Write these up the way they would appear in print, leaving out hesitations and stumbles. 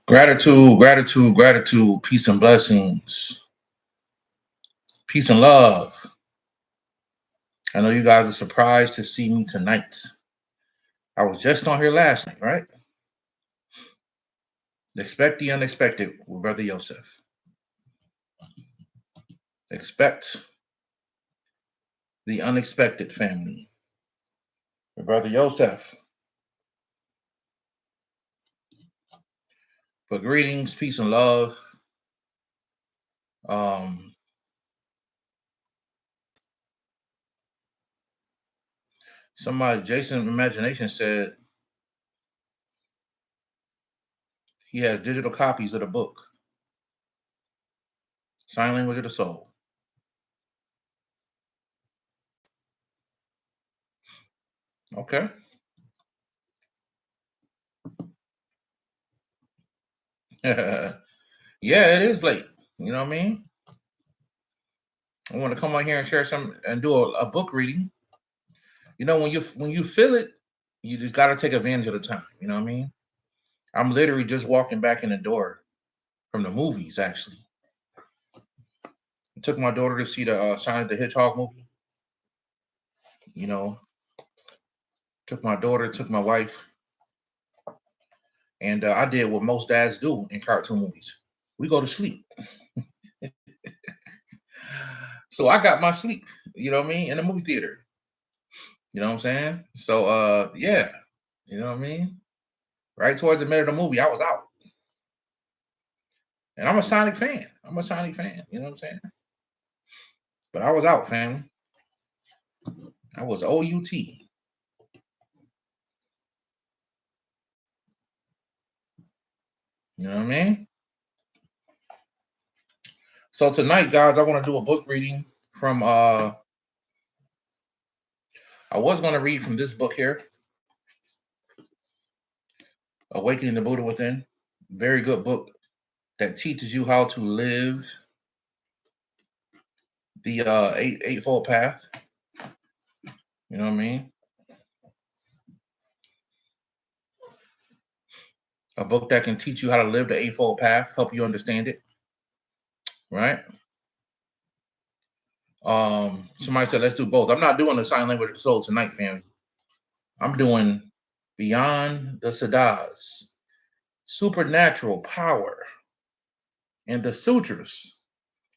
Gratitude, gratitude, gratitude, peace and blessings, peace and love. I know you guys are surprised to see me tonight. I was just on here last night, right? Expect the unexpected with Brother Yosef. Expect the unexpected, family with Brother Yosef. For greetings, peace and love. Somebody, Jason Imagination, said he has digital copies of the book, Sign Language of the Soul. Okay. Yeah, it is late. You know what I mean? I want to come on here and share some and do a book reading. You know, when you feel it, you just got to take advantage of the time. You know what I mean? I'm literally just walking back in the door from the movies. Actually, I took my daughter to see the Sonic the Hedgehog movie. You know, took my daughter, took my wife, and I did what most dads do in cartoon movies. We go to sleep. So I got my sleep. You know what I mean? In the movie theater. You know what I'm saying? So yeah. You know what I mean? Right towards the middle of the movie, I was out. And I'm a Sonic fan. I'm a Sonic fan. You know what I'm saying? But I was out, family. I was OUT. You know what I mean? So tonight, guys, I want to do a book reading from I was going to read from this book here, Awakening the Buddha Within. Very good book that teaches you how to live the eightfold path. You know what I mean? A book that can teach you how to live the eightfold path, help you understand it. Right? Somebody said let's do both. I'm not doing the sign language of the soul tonight, family. I'm doing Beyond the Siddhas, Supernatural Power, and the Sutras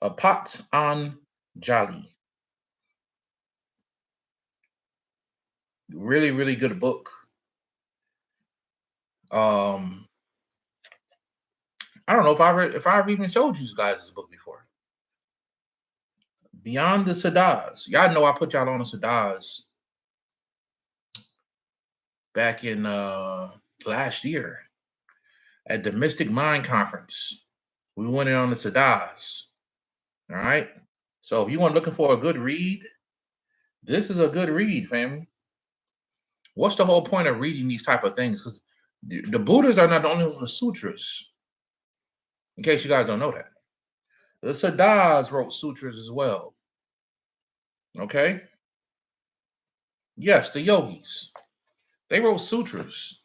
of Patanjali. Really, really good book. I don't know if I've even showed you guys this book before. Beyond the Siddhas. Y'all know I put y'all on the Siddhas back in last year at the Mystic Mind Conference. We went in on the Siddhas. All right. So if you want looking for a good read, this is a good read, family. What's the whole point of reading these type of things? Because the Buddhas are not the only ones with sutras. In case you guys don't know that, the Siddhas wrote sutras as well. Okay. Yes, the yogis. They wrote sutras.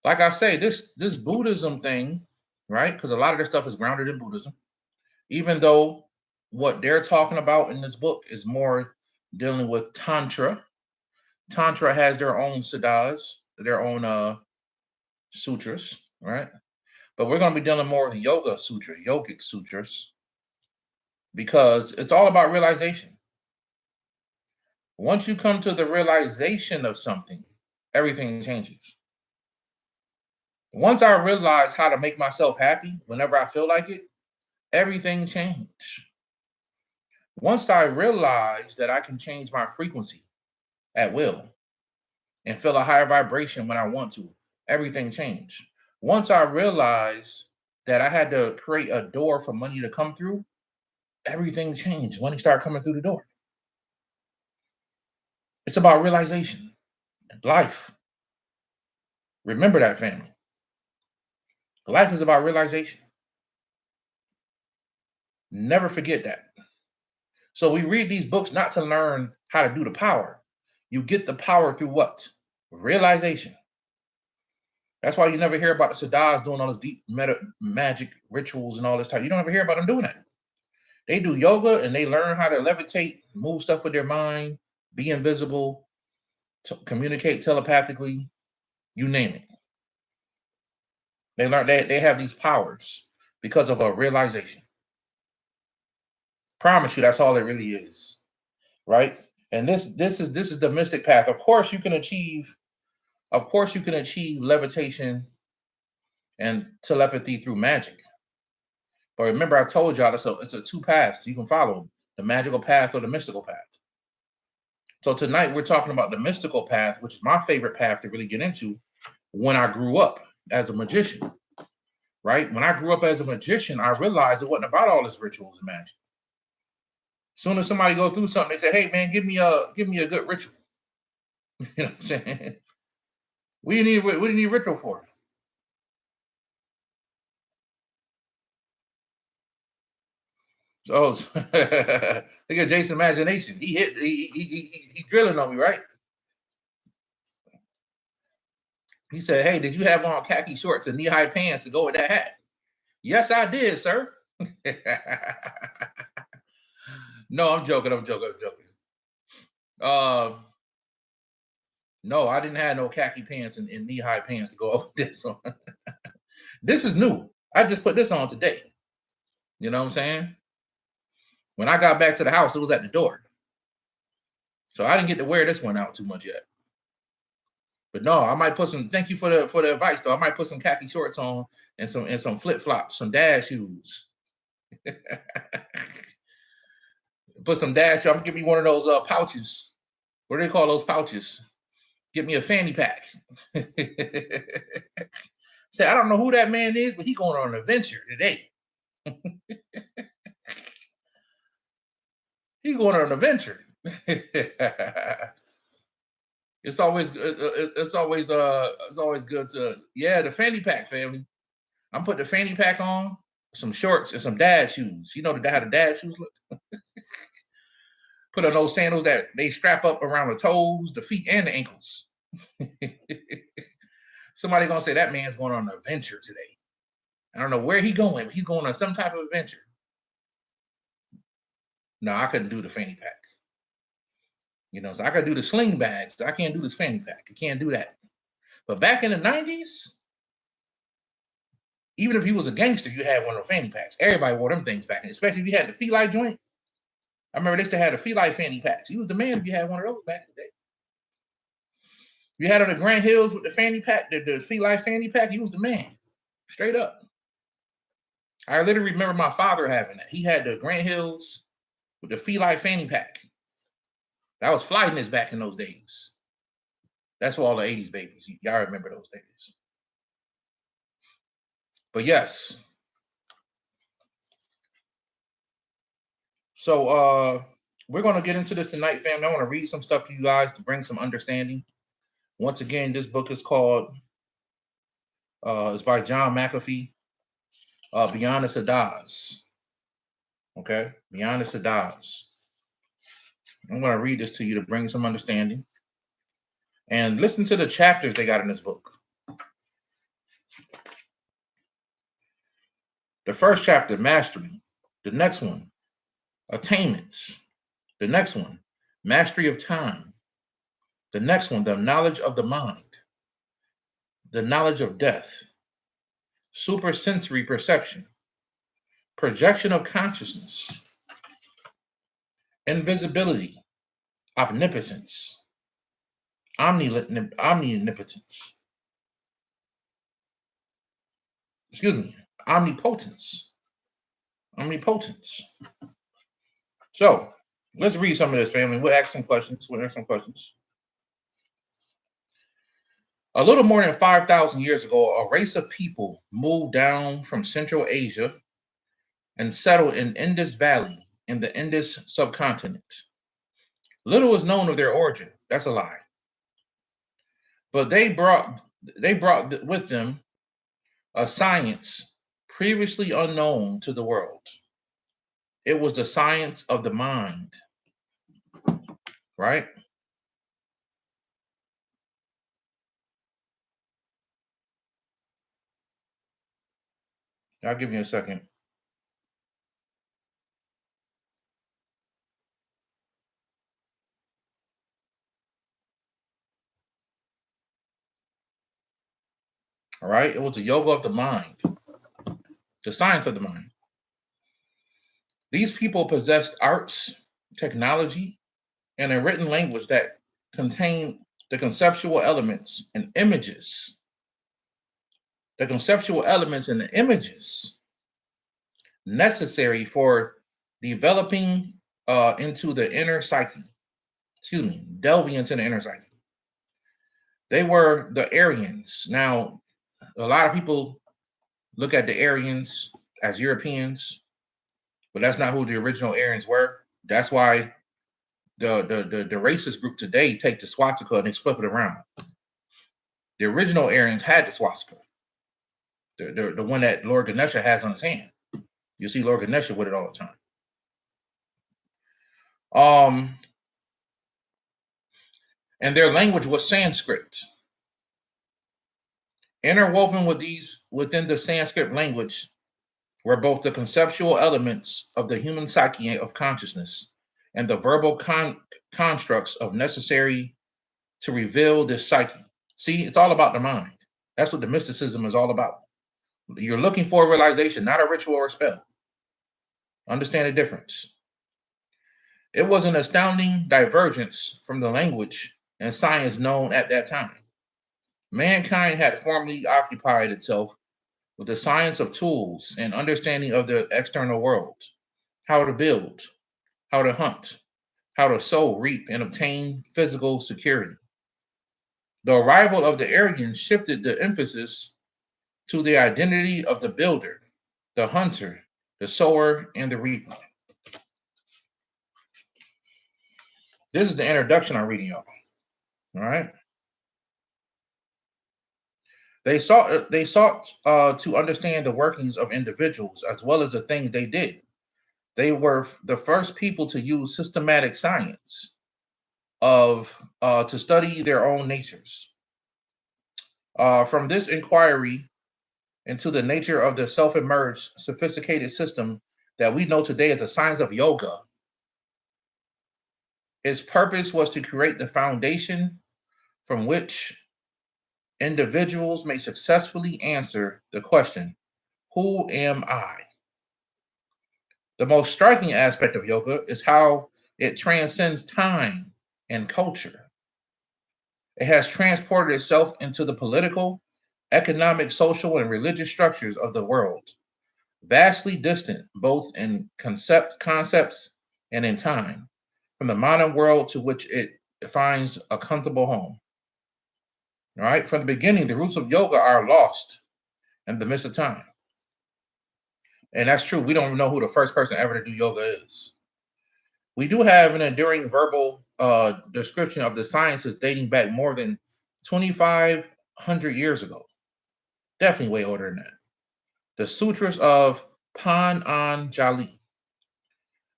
Like I say, this Buddhism thing, right? Because a lot of this stuff is grounded in Buddhism. Even though what they're talking about in this book is more dealing with Tantra. Tantra has their own siddhas, their own sutras, right? But we're going to be dealing more with yoga sutra, yogic sutras, because it's all about realization. Once you come to the realization of something, everything changes. Once I realized how to make myself happy whenever I feel like it, everything changed. Once I realized that I can change my frequency at will and feel a higher vibration when I want to, everything changed. Once I realized that I had to create a door for money to come through, everything changed. Money started coming through the door. It's about realization, life. Remember that, family. Life is about realization. Never forget that. So we read these books not to learn how to do the power. You get the power through what? Realization. That's why you never hear about the Sadahs doing all this deep magic rituals and all this type. You don't ever hear about them doing that. They do yoga and they learn how to levitate, move stuff with their mind, be invisible, communicate telepathically, you name it. They learn that they have these powers because of a realization. Promise you, that's all it really is, right? And this is the mystic path. Of course, you can achieve levitation and telepathy through magic. But remember, I told y'all it's a two paths you can follow: the magical path or the mystical path. So tonight we're talking about the mystical path, which is my favorite path to really get into. When I grew up as a magician, right? When I grew up as a magician, I realized it wasn't about all this rituals and magic. As soon as somebody go through something, they say, "Hey, man, give me a good ritual." You know what I'm saying? What do you need ritual for? So look at Jason's imagination. He drilling on me, right? He said, "Hey, did you have on khaki shorts and knee-high pants to go with that hat?" Yes, I did, sir. No, I'm joking. No, I didn't have no khaki pants and knee-high pants to go over this. This is new. I just put this on today. You know what I'm saying? When I got back to the house, it was at the door. So I didn't get to wear this one out too much yet. But no, I might put some. Thank you for the advice, though. I might put some khaki shorts on and some flip flops, some dad shoes. Put some dad. I'm gonna give me one of those pouches. What do they call those pouches? Get me a fanny pack. Say, I don't know who that man is, but he going on an adventure today. He's going on an adventure. It's always good to the fanny pack family. I'm putting the fanny pack on, some shorts and some dad shoes. You know how the dad shoes look. Put on those sandals that they strap up around the toes, the feet, and the ankles. Somebody gonna say that man's going on an adventure today. I don't know where he's going, but he's going on some type of adventure. No, I couldn't do the fanny pack. You know, so I could do the sling bags. I can't do this fanny pack. I can't do that. But back in the 90s, even if you was a gangster, you had one of the fanny packs. Everybody wore them things back then, especially if you had the Feli joint. I remember they used to have the Feli fanny packs. You was the man if you had one of those back in the day. You had on the Grand Hills with the fanny pack, the Feli fanny pack, he was the man. Straight up. I literally remember my father having that. He had the Grand Hills with the Feli fanny pack. That was flyiness back in those days. That's for all the 80s babies. Y'all remember those days. But yes. So we're going to get into this tonight, family. I want to read some stuff to you guys to bring some understanding. Once again, this book is called, it's by John McAfee, Beyond the Sadahs. Okay? Beyond the Sadahs. I'm going to read this to you to bring some understanding. And listen to the chapters they got in this book. The first chapter, mastery. The next one, attainments. The next one, mastery of time. The next one, the knowledge of the mind. The knowledge of death. Supersensory perception. Projection of consciousness. Invisibility. Omnipotence. Omnipotence. Excuse me. Omnipotence. Omnipotence. So let's read some of this, family. We'll ask some questions. A little more than 5,000 years ago, a race of people moved down from Central Asia and settled in Indus Valley in the Indus subcontinent. Little is known of their origin. That's a lie. But they brought with them a science previously unknown to the world. It was the science of the mind, right? I'll give you a second. All right. It was the yoga of the mind, the science of the mind. These people possessed arts, technology, and a written language that contained the conceptual elements and images. The conceptual elements and the images necessary for developing into the inner psyche. Excuse me, delving into the inner psyche. They were the Aryans. Now, a lot of people look at the Aryans as Europeans, but that's not who the original Aryans were. That's why the racist group today take the swastika and they flip it around. The original Aryans had the swastika, the one that Lord Ganesha has on his hand. You see Lord Ganesha with it all the time. And their language was Sanskrit. Interwoven within the Sanskrit language were both the conceptual elements of the human psyche of consciousness and the verbal constructs of necessary to reveal this psyche. See, it's all about the mind. That's what the mysticism is all about. You're looking for a realization, not a ritual or spell. Understand the difference. It was an astounding divergence from the language and science known at that time. Mankind had formerly occupied itself with the science of tools and understanding of the external world, how to build, how to hunt, how to sow, reap, and obtain physical security. The arrival of the Aryans shifted the emphasis to the identity of the builder, the hunter, the sower, and the reaper. This is the introduction I'm reading y'all. All right. They sought to understand the workings of individuals as well as the things they did. They were the first people to use systematic science to study their own natures. From this inquiry into the nature of the self-emerged sophisticated system that we know today as the science of yoga, its purpose was to create the foundation from which individuals may successfully answer the question, who am I? The most striking aspect of yoga is how it transcends time and culture. It has transported itself into the political, economic, social, and religious structures of the world, vastly distant both in concepts and in time, from the modern world to which it finds a comfortable home. All right, from the beginning, the roots of yoga are lost in the midst of time. And that's true. We don't know who the first person ever to do yoga is. We do have an enduring verbal description of the sciences dating back more than 2,500 years ago. Definitely way older than that. The Sutras of Patanjali.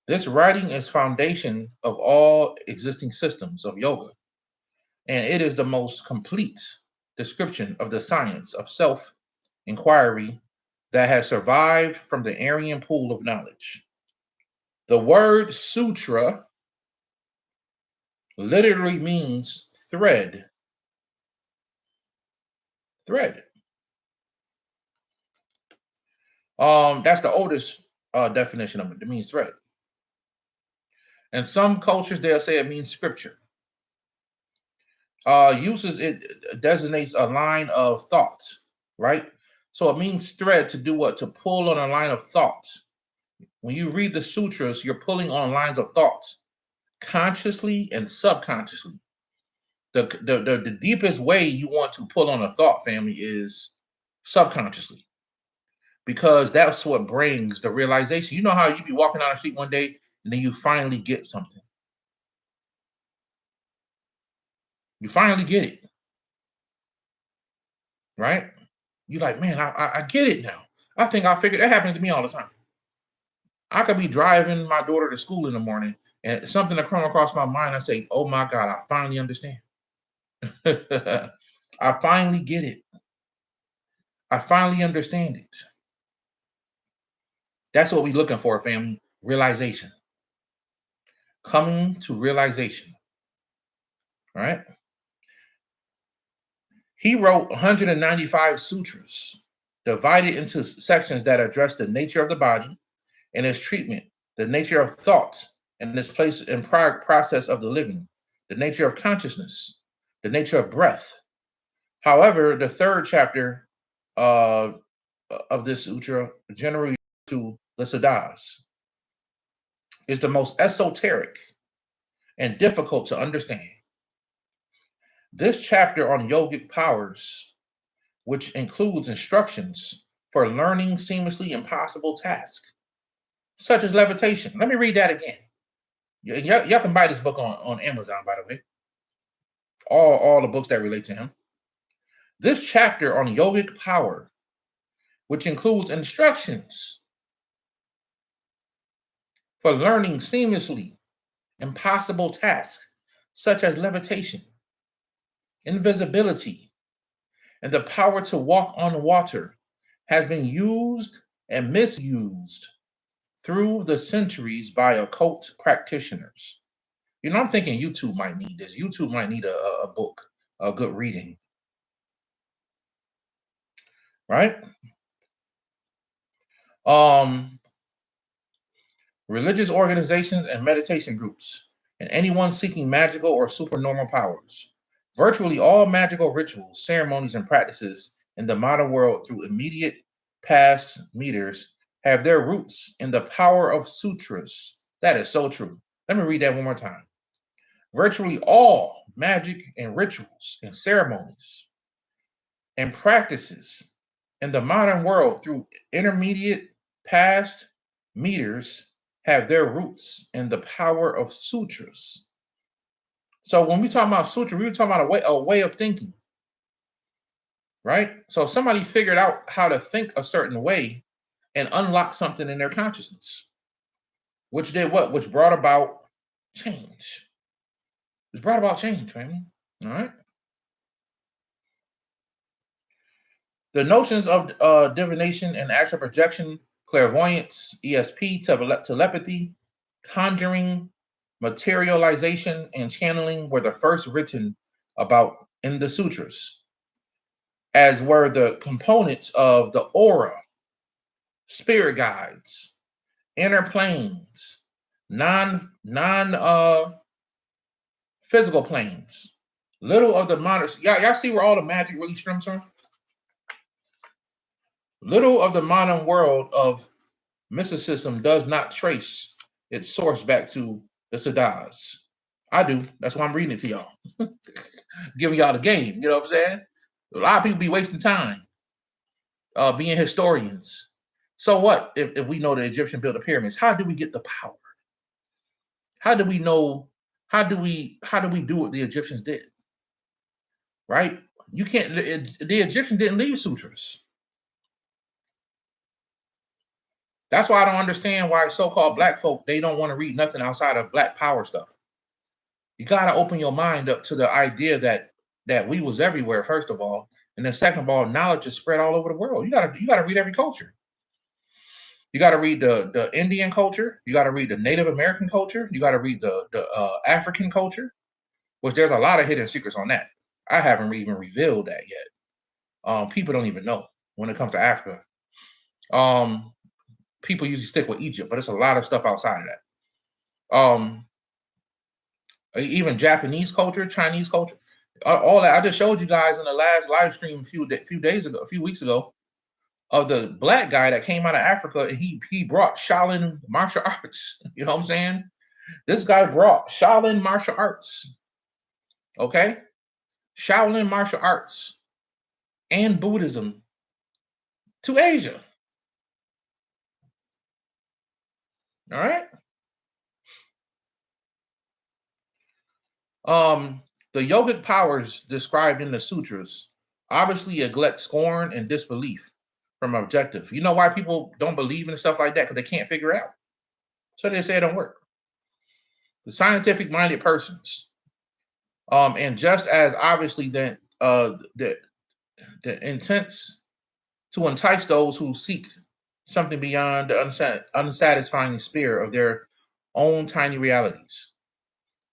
This writing is foundation of all existing systems of yoga, and it is the most complete description of the science of self-inquiry that has survived from the Aryan pool of knowledge. The word sutra literally means thread. Thread. That's the oldest definition of it. It means thread. In some cultures, they'll say it means scripture. Uses it designates a line of thoughts, right? So it means thread to do what? To pull on a line of thoughts. When you read the sutras, you're pulling on lines of thoughts, consciously and subconsciously. The deepest way you want to pull on a thought, family, is subconsciously, because that's what brings the realization. You know how you be walking down the street one day and then you finally get something. You finally get it, right? You're like, man, I get it now. I think I figured. That happens to me all the time. I could be driving my daughter to school in the morning and something to come across my mind. I say, oh my God, I finally understand. I finally get it. I finally understand it. That's what we're looking for, family. Realization. Coming to realization. All right. He wrote 195 sutras, divided into sections that address the nature of the body and its treatment, the nature of thoughts and its place and process of the living, the nature of consciousness, the nature of breath. However, the third chapter uh, of this sutra, generally to the Siddhas, is the most esoteric and difficult to understand. This chapter on yogic powers, which includes instructions for learning seamlessly impossible tasks, such as levitation. Let me read that again. Y'all can buy this book on Amazon, by the way. All the books that relate to him. This chapter on yogic power, which includes instructions for learning seamlessly impossible tasks, such as levitation, invisibility, and the power to walk on water, has been used and misused through the centuries by occult practitioners. You know, I'm thinking YouTube might need this. YouTube might need a book, a good reading. Right? Religious organizations and meditation groups, and anyone seeking magical or supernormal powers. Virtually all magical rituals, ceremonies, and practices in the modern world through immediate past meters have their roots in the power of sutras. That is so true. Let me read that one more time. Virtually all magic and rituals and ceremonies and practices in the modern world through intermediate past meters have their roots in the power of sutras. So when we talk about sutra, we were talking about a way of thinking, right? So somebody figured out how to think a certain way and unlock something in their consciousness, which did what? Which brought about change. Which brought about change, family. All right. The notions of divination and astral projection, clairvoyance, ESP, telepathy, conjuring, materialization, and channeling were the first written about in the sutras, as were the components of the aura, spirit guides, inner planes, non physical planes. Little of the modern, y'all see where all the magic really stems from? Little of the modern world of mysticism does not trace its source back to the Siddhas. I do. That's why I'm reading it to y'all. Giving y'all the game. You know what I'm saying? A lot of people be wasting time being historians. So what if we know the Egyptian built the pyramids? How do we get the power? How do we know? How do we do what the Egyptians did? Right? You can't. The Egyptians didn't leave sutras. That's why I don't understand why so-called black folk, they don't want to read nothing outside of black power stuff. You got to open your mind up to the idea that we was everywhere, first of all. And then second of all, knowledge is spread all over the world. You gotta read every culture. You got to read the Indian culture. You got to read the Native American culture. You got to read the African culture, which there's a lot of hidden secrets on that. I haven't even revealed that yet. People don't even know when it comes to Africa. People usually stick with Egypt, but it's a lot of stuff outside of that. Even Japanese culture, Chinese culture, all that. I just showed you guys in the last live stream a few weeks ago, of the black guy that came out of Africa, and he brought Shaolin martial arts. You know what I'm saying? This guy brought Shaolin martial arts. Okay? Shaolin martial arts and Buddhism to Asia. All right? The yogic powers described in the sutras obviously neglect scorn and disbelief from objective. You know why people don't believe in stuff like that? Because they can't figure it out. So they say it don't work. The scientific minded persons, and just as obviously the intents to entice those who seek something beyond the unsatisfying sphere of their own tiny realities.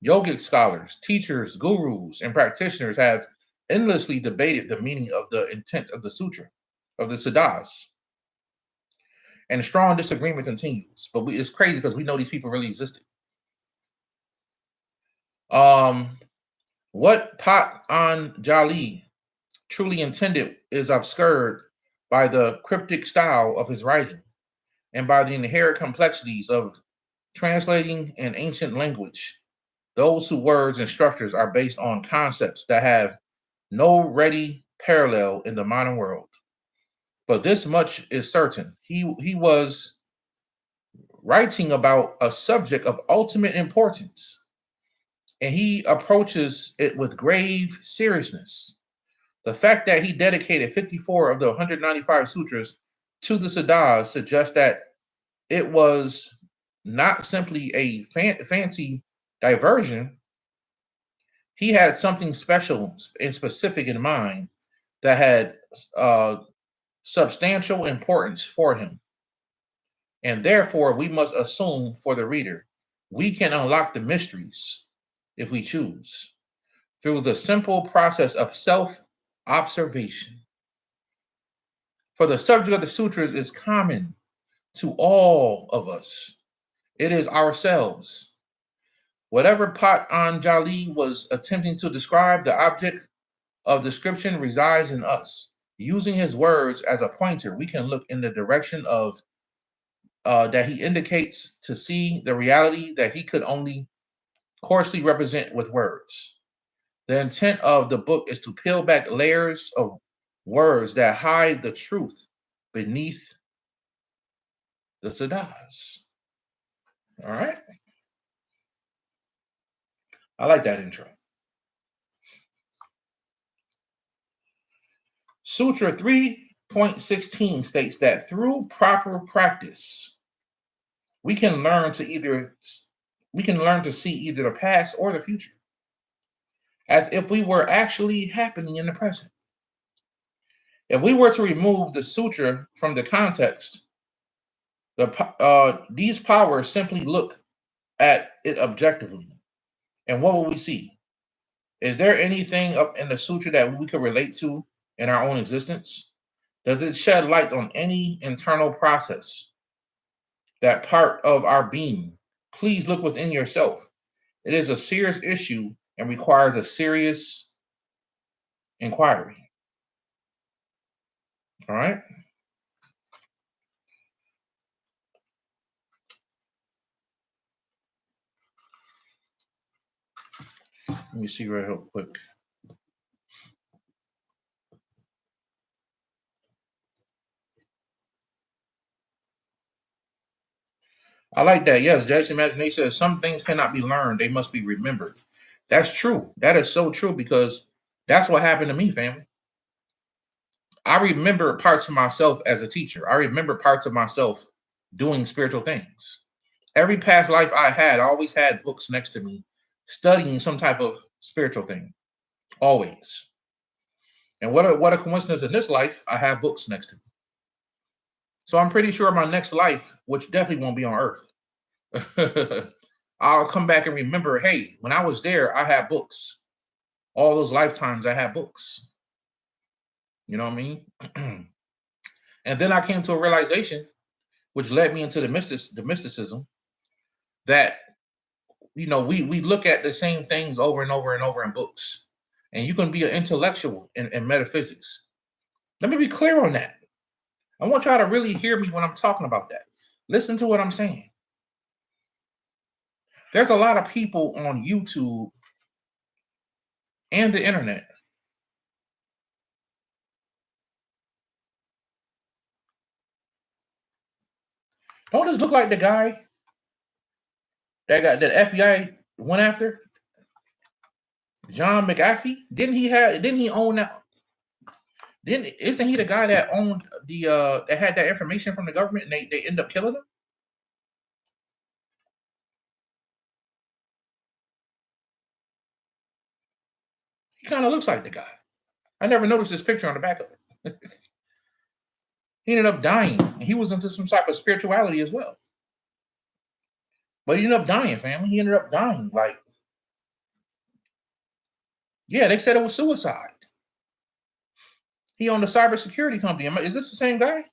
Yogic scholars, teachers, gurus, and practitioners have endlessly debated the meaning of the intent of the sutra, of the siddhas. And the strong disagreement continues. But it's crazy because we know these people really existed. What Patanjali truly intended is obscured by the cryptic style of his writing and by the inherent complexities of translating an ancient language. Those whose words and structures are based on concepts that have no ready parallel in the modern world. But this much is certain. He was writing about a subject of ultimate importance, and he approaches it with grave seriousness. The fact that he dedicated 54 of the 195 sutras to the siddhas suggests that it was not simply a fancy diversion. He had something special and specific in mind that had substantial importance for him. And therefore, we must assume for the reader, we can unlock the mysteries if we choose through the simple process of self-observation. For the subject of the sutras is common to all of us. It is ourselves. Whatever Patanjali was attempting to describe, the object of description resides in us. Using his words as a pointer, we can look in the direction of that he indicates to see the reality that he could only coarsely represent with words. The intent of the book is to peel back layers of words that hide the truth beneath the siddhas. All right. I like that intro. Sutra 3.16 states that through proper practice, we can learn to see either the past or the future, as if we were actually happening in the present. If we were to remove the sutra from the context, these powers simply look at it objectively. And what will we see? Is there anything up in the sutra that we could relate to in our own existence? Does it shed light on any internal process, that part of our being? Please look within yourself. It is a serious issue and requires a serious inquiry. All right. Let me see real quick. I like that. Yes, Jason Imagination says some things cannot be learned, they must be remembered. That's true. That is so true because that's what happened to me, family. I remember parts of myself as a teacher. I remember parts of myself doing spiritual things. Every past life I had, I always had books next to me studying some type of spiritual thing. Always. And what a coincidence in this life, I have books next to me. So I'm pretty sure my next life, which definitely won't be on Earth, I'll come back and remember, hey, when I was there, I had books. All those lifetimes, I had books. You know what I mean? And then I came to a realization, which led me into the mysticism, that we look at the same things over and over and over in books, and you can be an intellectual in metaphysics. Let me be clear on that. I want y'all to really hear me when I'm talking about that. Listen to what I'm saying. There's a lot of people on YouTube and the internet don't this look like the guy that FBI went after? John McAfee? Didn't he own that? Isn't he the guy that owned that had that information from the government and they end up killing him? He kind of looks like the guy. I never noticed this picture on the back of it. He ended up dying. And he was into some type of spirituality as well. But he ended up dying, family. He ended up dying. Like, yeah, they said it was suicide. He owned a cybersecurity company. Is this the same guy?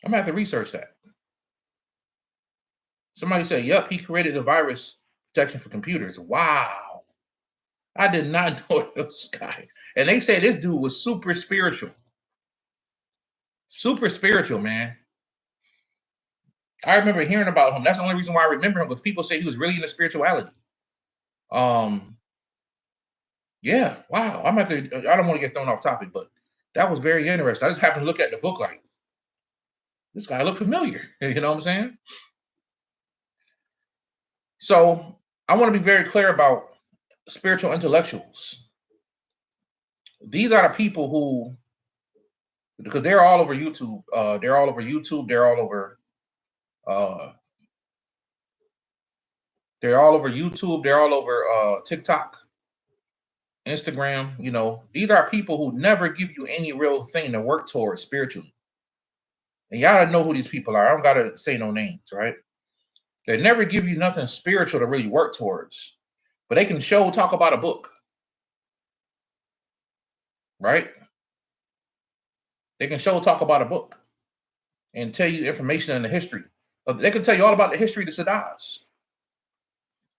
I'm gonna have to research that. Somebody said, yep, he created the virus protection for computers. Wow. I did not know this guy. And they say this dude was super spiritual. Super spiritual, man. I remember hearing about him. That's the only reason why I remember him, because people say he was really into spirituality. Yeah, wow. I don't want to get thrown off topic, but that was very interesting. I just happened to look at the book like, this guy looked familiar. You know what I'm saying? So I want to be very clear about spiritual intellectuals. These are the people who, because they're all over YouTube. They're all over YouTube. They're all over YouTube. They're all over TikTok, Instagram. You know, these are people who never give you any real thing to work towards spiritually. And y'all know who these people are. I don't gotta say no names, right? They never give you nothing spiritual to really work towards, but they can talk about a book, right? They can talk about a book and tell you information in the history. They can tell you all about the history of the Sadahs,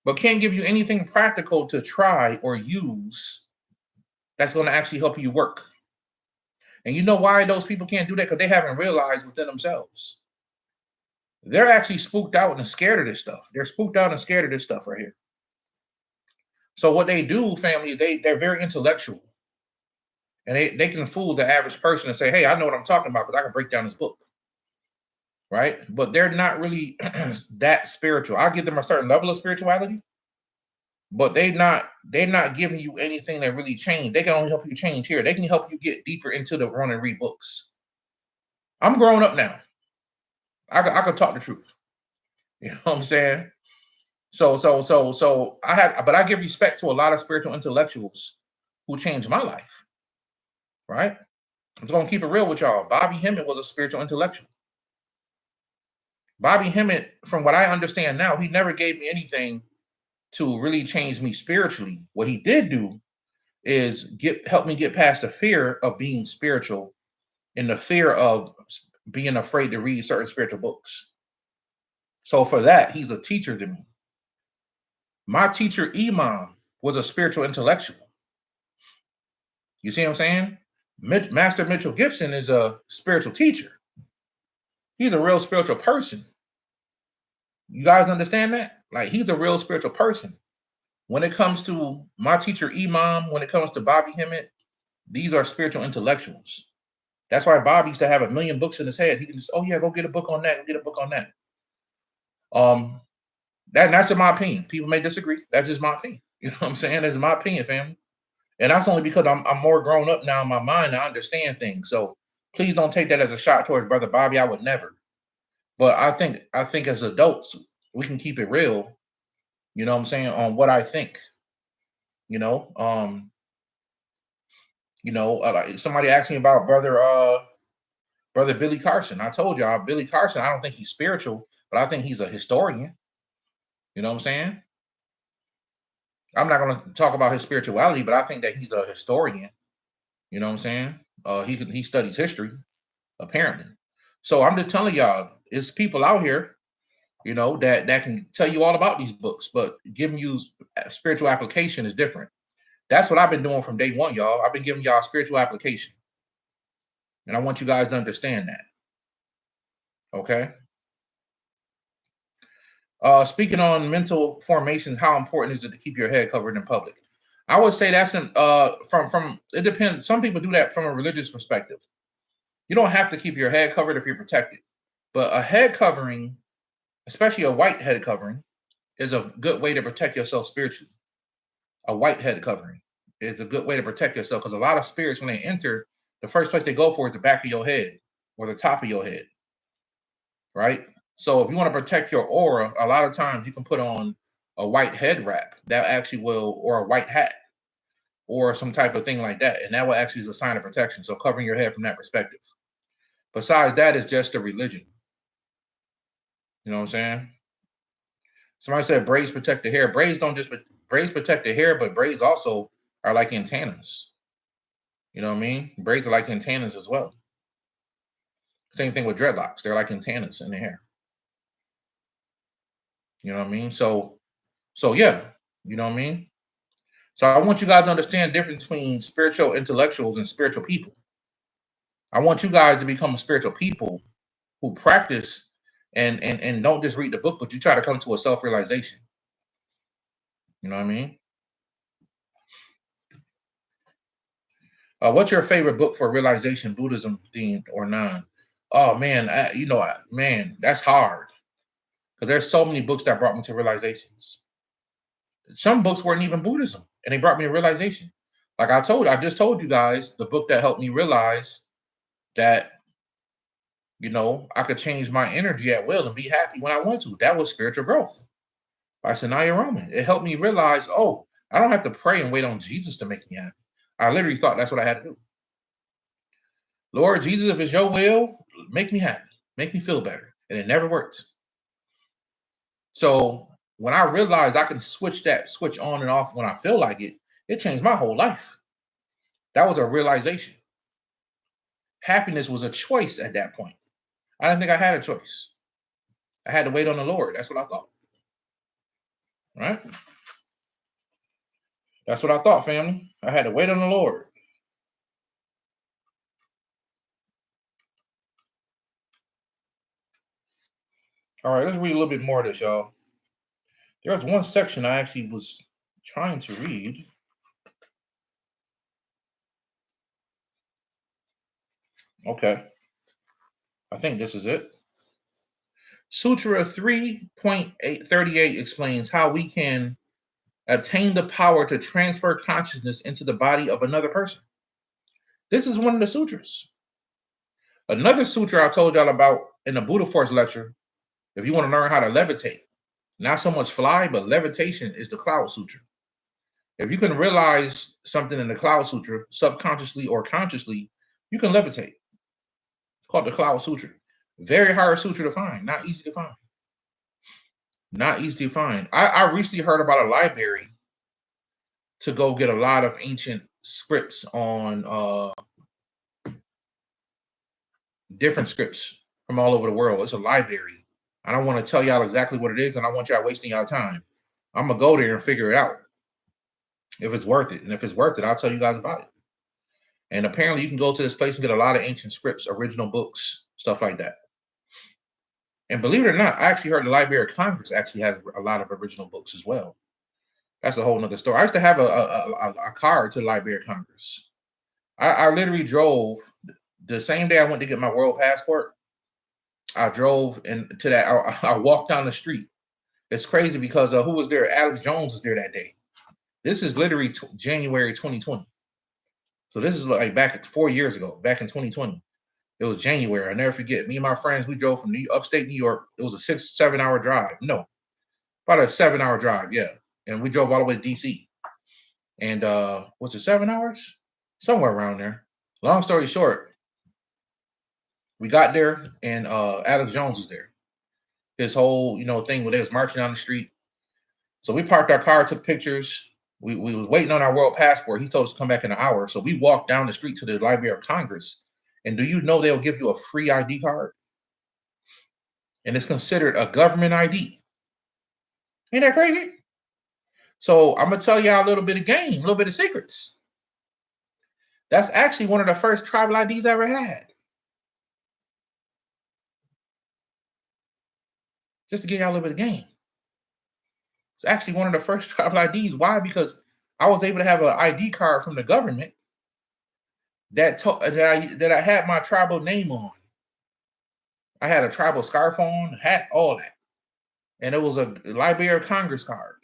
but can't give you anything practical to try or use that's going to actually help you work. And you know why those people can't do that? Because they haven't realized within themselves. They're actually spooked out and scared of this stuff. They're spooked out and scared of this stuff right here. So what they do, family, they're very intellectual. And they can fool the average person and say, hey, I know what I'm talking about because I can break down this book. Right? But they're not really that spiritual. I'll give them a certain level of spirituality, but they're not giving you anything that really change. They can only help you change here. They can help you get deeper into the run and read books. I'm growing up now. I could talk the truth. You know what I'm saying? So I give respect to a lot of spiritual intellectuals who changed my life. Right? I'm just gonna keep it real with y'all. Bobby Hemmett was a spiritual intellectual. Bobby Hemmett, from what I understand now, he never gave me anything to really change me spiritually. What he did do is help me get past the fear of being spiritual and the fear of being afraid to read certain spiritual books. So for that, he's a teacher to me. My teacher, Imam, was a spiritual intellectual. You see what I'm saying? Master Mitchell Gibson is a spiritual teacher. He's a real spiritual person. You guys understand that? Like, he's a real spiritual person. When it comes to my teacher, Imam, when it comes to Bobby Hemmett, these are spiritual intellectuals. That's why Bobby used to have 1 million books in his head. He can just, oh yeah, go get a book on that and get a book on that. That's just my opinion. People may disagree. That's just my opinion. You know what I'm saying? That's my opinion, family. And that's only because I'm more grown up now in my mind. I understand things. So please don't take that as a shot towards Brother Bobby. I would never. But I think as adults, we can keep it real. You know what I'm saying? On what I think. Somebody asked me about brother Billy Carson. I told y'all, Billy Carson, I don't think he's spiritual, but I think he's a historian. You know what I'm saying? I'm not going to talk about his spirituality, but I think that he's a historian. You know what I'm saying? He studies history, apparently. So I'm just telling y'all, it's people out here, that can tell you all about these books, but giving you spiritual application is different. That's what I've been doing from day one, y'all. I've been giving y'all spiritual application. And I want you guys to understand that. Okay? Speaking on mental formations, how important is it to keep your head covered in public? I would say that's from it depends. Some people do that from a religious perspective. You don't have to keep your head covered if you're protected. But a head covering, especially a white head covering, is a good way to protect yourself spiritually. A white head covering is a good way to protect yourself, because a lot of spirits, when they enter, the first place they go for is the back of your head or the top of your head, right? So if you want to protect your aura, a lot of times you can put on a white head wrap that actually will, or a white hat, or some type of thing like that, and that will actually is a sign of protection. So covering your head from that perspective. Besides that, is just a religion. You know what I'm saying? Somebody said braids protect the hair. Braids don't just braids protect the hair, but braids also are like antennas. You know what I mean? Braids are like antennas as well. Same thing with dreadlocks. They're like antennas in the hair. You know what I mean? So yeah, you know what I mean? So I want you guys to understand the difference between spiritual intellectuals and spiritual people. I want you guys to become a spiritual people who practice and don't just read the book, but you try to come to a self-realization. You know what I mean? What's your favorite book for realization, Buddhism themed or non? Oh man, man, that's hard because there's so many books that brought me to realizations. Some books weren't even Buddhism, and they brought me to realization. Like I just told you guys, the book that helped me realize that I could change my energy at will and be happy when I want to. That was Spiritual Growth by Sanaya Roman. It helped me realize, oh, I don't have to pray and wait on Jesus to make me happy. I literally thought that's what I had to do. Lord Jesus, if it's your will, make me happy, make me feel better. And it never worked. So when I realized I can switch on and off when I feel like it, it changed my whole life. That was a realization. Happiness was a choice at that point. I didn't think I had a choice. I had to wait on the Lord. That's what I thought. Right? That's what I thought, family. I had to wait on the Lord. All right, let's read a little bit more of this, y'all. There's one section I actually was trying to read. Okay. I think this is it. Sutra 3.38 explains how we can attain the power to transfer consciousness into the body of another person. This is one of the sutras. Another sutra I told y'all about in the Buddha Force lecture, if you want to learn how to levitate, not so much fly, but levitation is the Cloud Sutra. If you can realize something in the Cloud Sutra, subconsciously or consciously, you can levitate. It's called the Cloud Sutra. Very hard sutra to find, not easy to find. Not easy to find. I recently heard about a library to go get a lot of ancient scripts on different scripts from all over the world. It's a library. I don't want to tell y'all exactly what it is, and I want y'all wasting y'all time. I'm gonna go there and figure it out if it's worth it. And if it's worth it, I'll tell you guys about it. And apparently you can go to this place and get a lot of ancient scripts, original books, stuff like that. And believe it or not, I actually heard the Library of Congress actually has a lot of original books as well. That's a whole nother story. I used to have a card to the Library of Congress. I literally drove the same day I went to get my world passport. I drove into that. I walked down the street. It's crazy because who was there? Alex Jones was there that day. This is literally January 2020. So this is like back 4 years ago, back in 2020. It was January. I never forget. Me and my friends, we drove from upstate New York. It was a 6-7 hour drive. No, about a 7 hour drive. Yeah. And we drove all the way to DC. And was it 7 hours? Somewhere around there. Long story short, we got there and Alex Jones was there. His whole, thing where they was marching down the street. So we parked our car, took pictures. We was waiting on our world passport. He told us to come back in an hour. So we walked down the street to the Library of Congress. And do you know they'll give you a free ID card? And it's considered a government ID. Ain't that crazy? So I'm going to tell y'all a little bit of game, a little bit of secrets. That's actually one of the first tribal IDs I ever had. Just to give y'all a little bit of game. It's actually one of the first tribal IDs. Why? Because I was able to have an ID card from the government that I had my tribal name on. I had a tribal scarf on, hat, all that. And it was a Library of Congress card.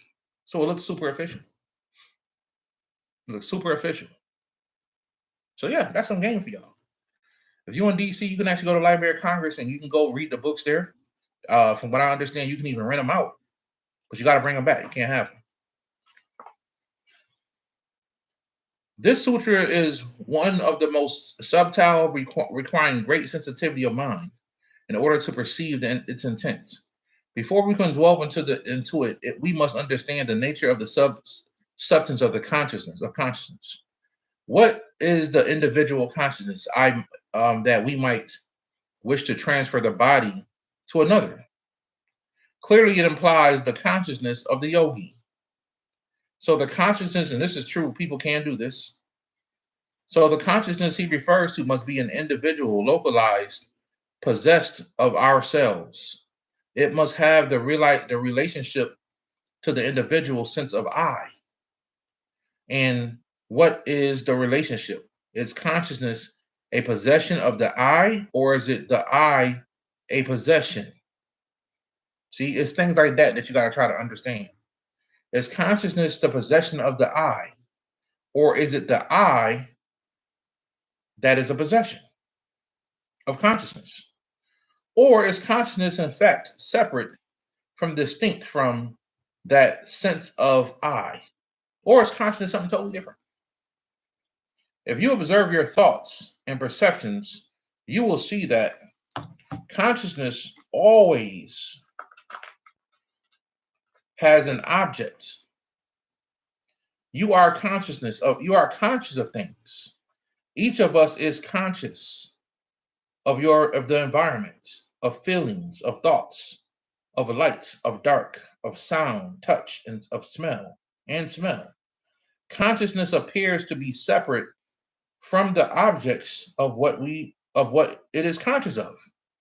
So it looked super official. It looked super official. So yeah, that's some game for y'all. If you're in DC, you can actually go to Library of Congress and you can go read the books there. From what I understand, you can even rent them out. but you got to bring them back. You can't have them. This sutra is one of the most subtle, requiring great sensitivity of mind in order to perceive its intent. Before we can delve into it, we must understand the nature of the substance of the consciousness. What is the individual consciousness that we might wish to transfer the body to another? Clearly, it implies the consciousness of the yogi. So the consciousness, and this is true, people can do this. So the consciousness he refers to must be an individual, localized, possessed of ourselves. It must have the relationship to the individual sense of I. And what is the relationship? Is consciousness a possession of the I, or is it the I a possession? See, it's things like that that you got to try to understand. Is consciousness the possession of the I, or is it the I that is a possession of consciousness? Or is consciousness, in fact, separate distinct from that sense of I? Or is consciousness something totally different? If you observe your thoughts and perceptions, you will see that consciousness always has an object. You are conscious of things. Each of us is conscious of the environment, of feelings, of thoughts, of light, of dark, of sound, touch, and of smell. Consciousness appears to be separate from the objects of what it is conscious of.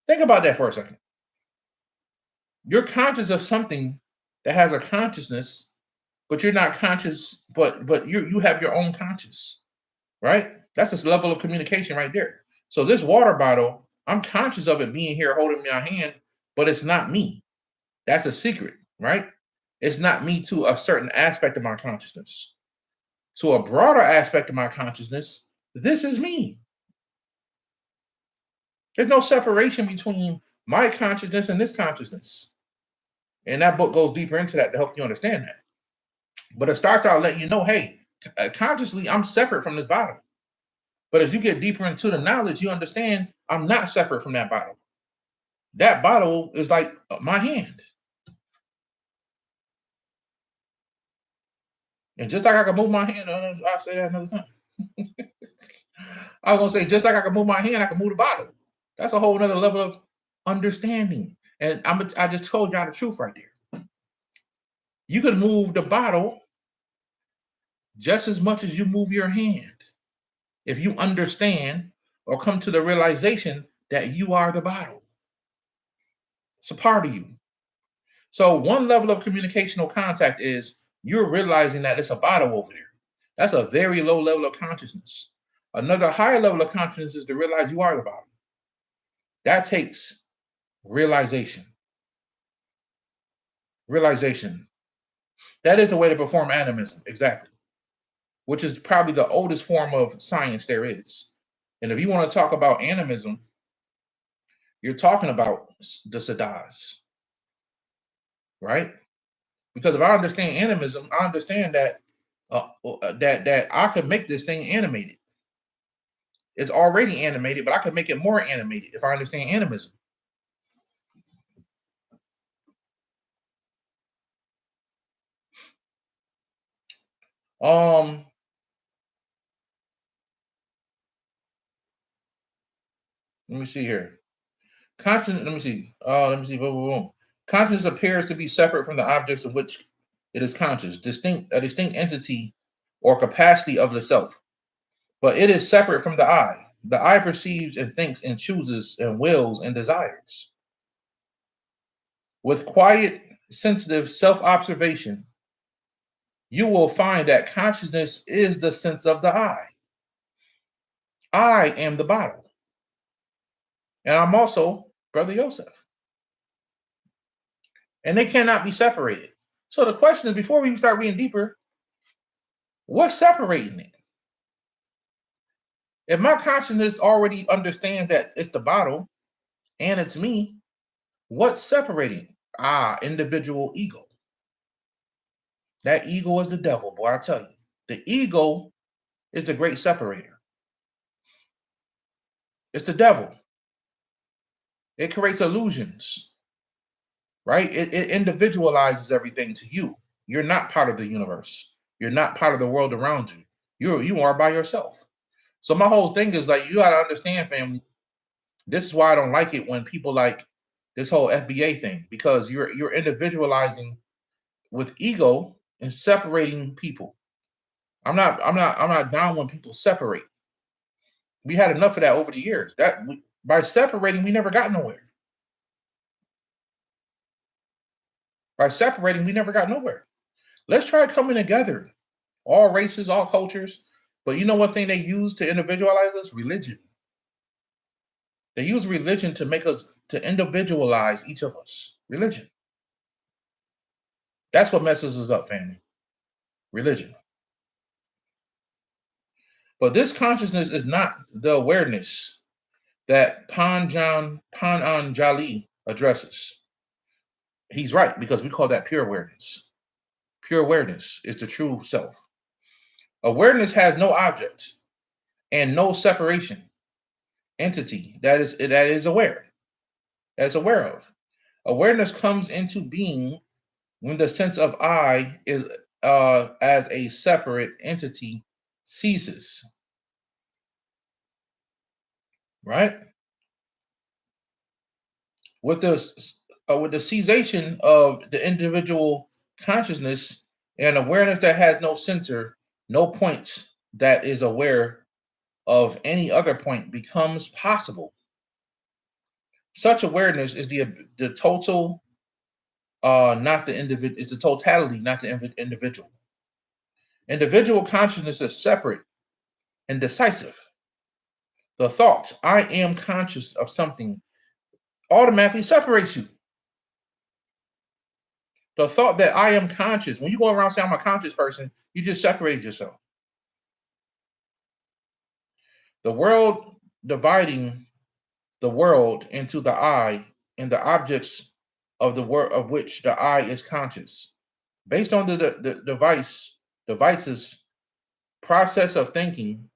Think about that for a second. You're conscious of something that has a consciousness, but you're not conscious, but you have your own conscious, right? That's this level of communication right there. So this water bottle, I'm conscious of it being here holding my hand, but it's not me. That's a secret, right? It's not me to a certain aspect of my consciousness. To a broader aspect of my consciousness, this is me. There's no separation between my consciousness and this consciousness. And that book goes deeper into that to help you understand that. But it starts out letting you know, hey, consciously, I'm separate from this bottle. But as you get deeper into the knowledge, you understand I'm not separate from that bottle. That bottle is like my hand. And just like I can move my hand, I'll say that another time. I was going to say, just like I can move my hand, I can move the bottle. That's a whole nother level of understanding. And I just told y'all the truth right there. You can move the bottle just as much as you move your hand if you understand or come to the realization that you are the bottle. It's a part of you. So one level of communicational contact is you're realizing that it's a bottle over there. That's a very low level of consciousness. Another higher level of consciousness is to realize you are the bottle. That takes realization. Realization. That is a way to perform animism, exactly. Which is probably the oldest form of science there is. And if you want to talk about animism, you're talking about the Siddhas, right? Because if I understand animism, I understand that that I could make this thing animated. It's already animated, but I could make it more animated if I understand animism. Let me see here. Consciousness. Let me see. Boom, boom, boom. Consciousness appears to be separate from the objects of which it is conscious, a distinct entity or capacity of the self. But it is separate from the I. The I perceives and thinks and chooses and wills and desires. With quiet, sensitive self-observation, you will find that consciousness is the sense of the I. I am the bottle. And I'm also Brother Yosef. And they cannot be separated. So the question is, before we start reading deeper, what's separating it? If my consciousness already understands that it's the bottle and it's me, what's separating? Individual ego. That ego is the devil, boy. I tell you, the ego is the great separator. It's the devil. It creates illusions, right? It individualizes everything to you. You're not part of the universe. You're not part of the world around you. You are by yourself. So my whole thing is like, you gotta understand, family. This is why I don't like it when people like this whole FBA thing, because you're individualizing with ego and separating people. I'm not down when people separate. We had enough of that over the years. By separating, we never got nowhere. By separating, we never got nowhere. Let's try coming together, all races, all cultures. But you know what thing they use to individualize us? Religion. They use religion to make us to individualize each of us. Religion. That's what messes us up, family. Religion. But this consciousness is not the awareness that Pananjali addresses. He's right, because we call that pure awareness. Pure awareness is the true self. Awareness has no object and no separation entity that is aware. That's aware of. Awareness comes into being when the sense of I is as a separate entity ceases. Right? With the cessation of the individual consciousness and awareness that has no center, no point that is aware of any other point becomes possible. Such awareness is the total, not the individual. It's the totality, not the individual. Individual consciousness is separate and decisive. The thought, I am conscious of something, automatically separates you. The thought that I am conscious, when you go around saying I'm a conscious person, you just separated yourself. The world dividing the world into the I and the objects of the world of which the I is conscious. Based on the device's process of thinking,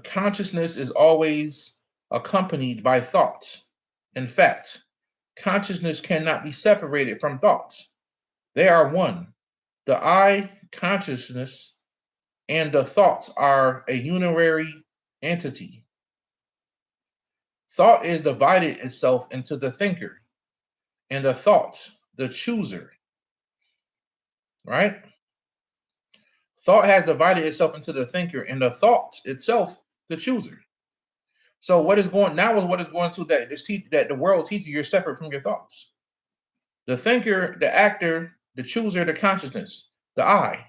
consciousness is always accompanied by thoughts. In fact, consciousness cannot be separated from thoughts. They are one. The I consciousness and the thoughts are a unitary entity. Thought is divided itself into the thinker and the thought, the chooser. Right? Thought has divided itself into the thinker and the thought itself, the chooser. So what is going now is what is going to that the world teaches you, you're separate from your thoughts. The thinker, the actor, the chooser, the consciousness, the I.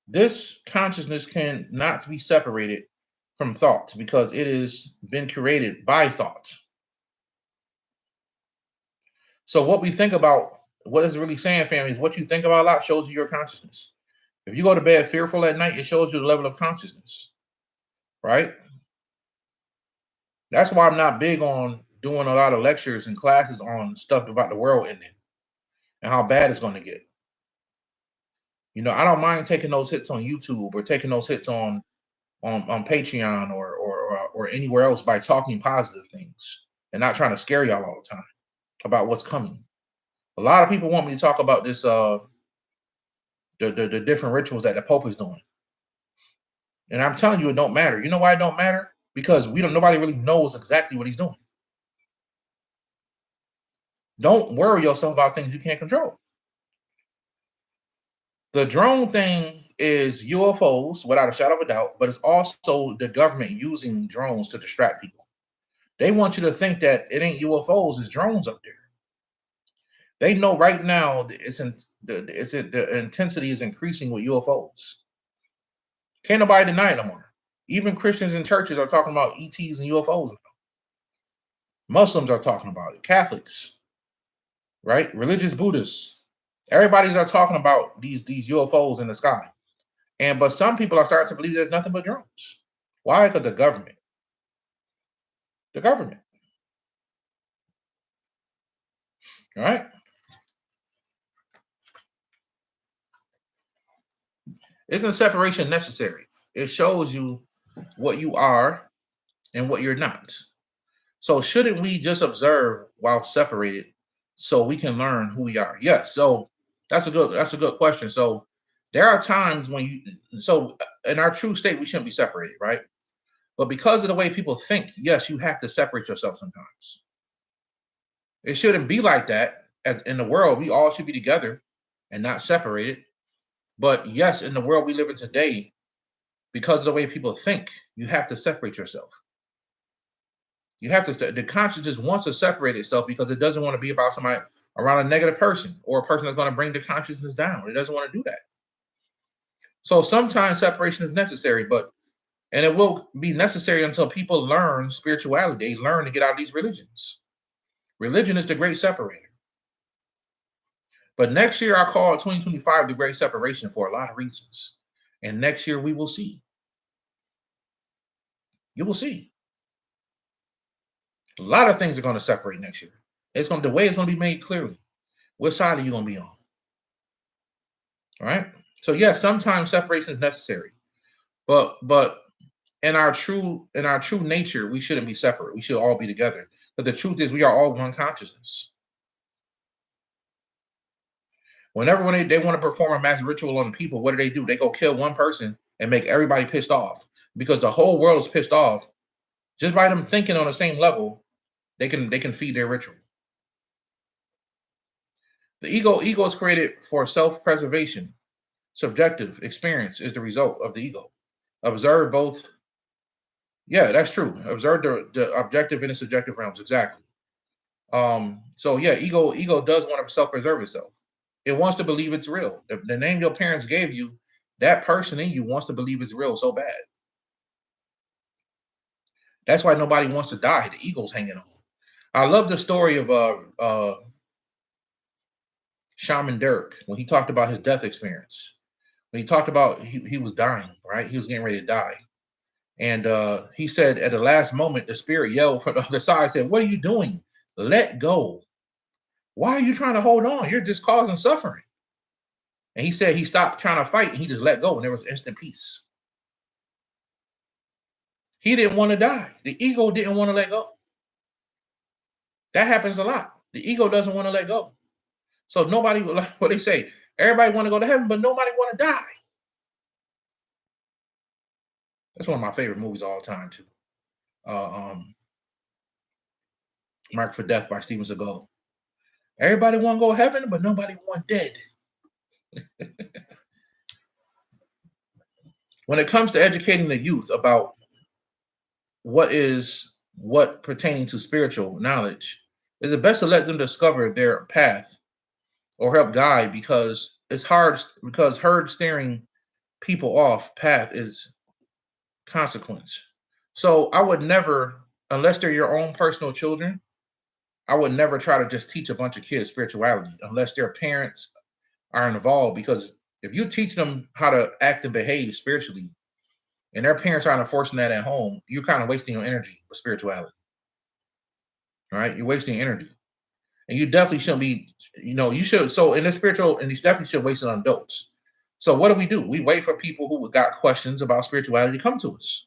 This consciousness cannot be separated from thought because it has been created by thought. So what we think about, what is really saying, family, is what you think about a lot shows you your consciousness. If you go to bed fearful at night, it shows you the level of consciousness, right? That's why I'm not big on doing a lot of lectures and classes on stuff about the world ending and how bad it's going to get. You know, I don't mind taking those hits on YouTube or taking those hits on Patreon or anywhere else by talking positive things and not trying to scare y'all all the time about what's coming. A lot of people want me to talk about this the different rituals that the Pope is doing. And I'm telling you, it don't matter. You know why it don't matter? Because nobody really knows exactly what he's doing. Don't worry yourself about things you can't control. The drone thing is UFOs, without a shadow of a doubt, but it's also the government using drones to distract people. They want you to think that it ain't UFOs, it's drones up there. They know right now the intensity is increasing with UFOs. Can't nobody deny it no more. Even Christians in churches are talking about ETs and UFOs now. Muslims are talking about it. Catholics, right? Religious Buddhists. Everybody's are talking about these UFOs in the sky. But some people are starting to believe there's nothing but drones. Why? Because the government. The government. All right. Isn't separation necessary? It shows you what you are and what you're not. So shouldn't we just observe while separated so we can learn who we are? Yes. So that's a good question. So there are times when in our true state we shouldn't be separated, right? But because of the way people think, yes, you have to separate yourself sometimes. It shouldn't be like that. As in the world, we all should be together and not separated. But yes, in the world we live in today, because of the way people think, you have to separate yourself. You have to. The consciousness wants to separate itself because it doesn't want to be about somebody around a negative person or a person that's going to bring the consciousness down. It doesn't want to do that. So sometimes separation is necessary, and it will be necessary until people learn spirituality. They learn to get out of these religions. Religion is the great separator. But next year, I call 2025 the great separation for a lot of reasons. And next year, we will see. You will see. A lot of things are going to separate next year. The way it's going to be made clearly. What side are you going to be on? All right. So yeah, sometimes separation is necessary, but in our true nature, we shouldn't be separate. We should all be together. But the truth is, we are all one consciousness. Whenever when they want to perform a mass ritual on people, what do? They go kill one person and make everybody pissed off because the whole world is pissed off. Just by them thinking on the same level, they can feed their ritual. The ego is created for self-preservation. Subjective experience is the result of the ego. Observe both. Yeah, that's true. Observe the objective and the subjective realms. Exactly. So yeah, ego does want to self-preserve itself. It wants to believe it's real. The name your parents gave you, that person in you wants to believe it's real so bad. That's why nobody wants to die. The ego's hanging on. I love the story of Shaman Dirk when he talked about his death experience. When he talked about he was dying, right? He was getting ready to die. And he said at the last moment, the spirit yelled from the other side, said, "What are you doing? Let go. Why are you trying to hold on? You're just causing suffering." And he said he stopped trying to fight and he just let go and there was instant peace. He didn't want to die. The ego didn't want to let go. That happens a lot. The ego doesn't want to let go. So nobody, like what they say, everybody want to go to heaven, but nobody want to die. That's one of my favorite movies of all time too. Marked for Death by Steven Seagal. Everybody want to go to heaven, but nobody want dead. When it comes to educating the youth about what pertaining to spiritual knowledge, is it best to let them discover their path or help guide because it's hard because herd steering people off path is consequence. So I would never, unless they're your own personal children, I would never try to just teach a bunch of kids spirituality unless their parents are involved. Because if you teach them how to act and behave spiritually, and their parents aren't enforcing that at home, you're kind of wasting your energy with spirituality. Right? You're wasting energy. And you definitely shouldn't be, you should. So in the spiritual, and you definitely should waste it on adults. So what do? We wait for people who got questions about spirituality to come to us.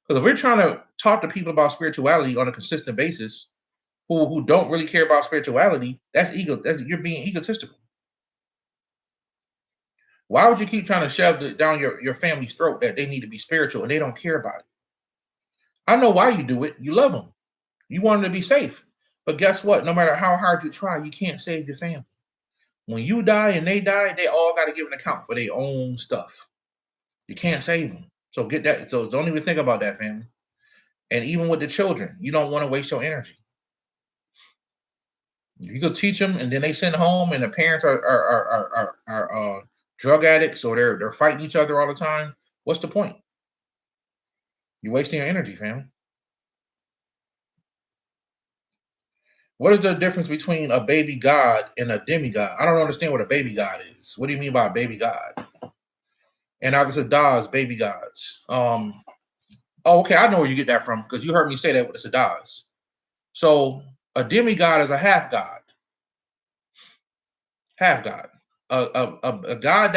Because if we're trying to talk to people about spirituality on a consistent basis, who don't really care about spirituality, that's ego. You're being egotistical. Why would you keep trying to shove it down your family's throat that they need to be spiritual and they don't care about it? I know why you do it. You love them. You want them to be safe. But guess what? No matter how hard you try, you can't save your family. When you die and they die, they all got to give an account for their own stuff. You can't save them. So get that. So don't even think about that, family. And even with the children, you don't want to waste your energy. You could teach them, and then they send home, and the parents are drug addicts, or they're fighting each other all the time. What's the point? You're wasting your energy, family. What is the difference between a baby god and a demigod? I don't understand what a baby god is. What do you mean by a baby god? And I just Sadah's baby gods. Oh, okay, I know where you get that from because you heard me say that with the Sadahs. So a demigod is a half god. Half god. A god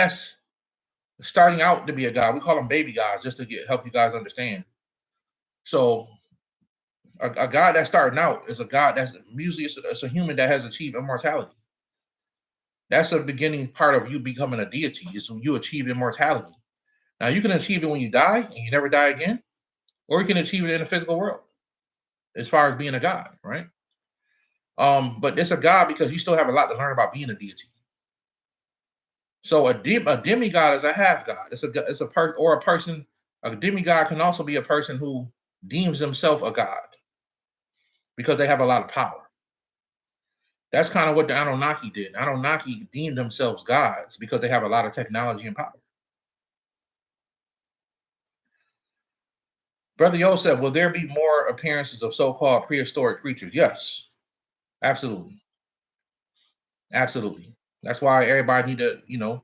starting out to be a God. We call them baby gods just to help you guys understand. So a God that's starting out is a God that's usually it's a human that has achieved immortality. That's a beginning part of you becoming a deity, is when you achieve immortality. Now you can achieve it when you die and you never die again, or you can achieve it in the physical world as far as being a god, right? But it's a god because you still have a lot to learn about being a deity. So a demigod is a half god. It's a person. A demigod can also be a person who deems himself a god because they have a lot of power. That's kind of what the Anunnaki did. Anunnaki deemed themselves gods because they have a lot of technology and power. Brother Yo said, will there be more appearances of so-called prehistoric creatures? Yes, absolutely. Absolutely. That's why everybody need to,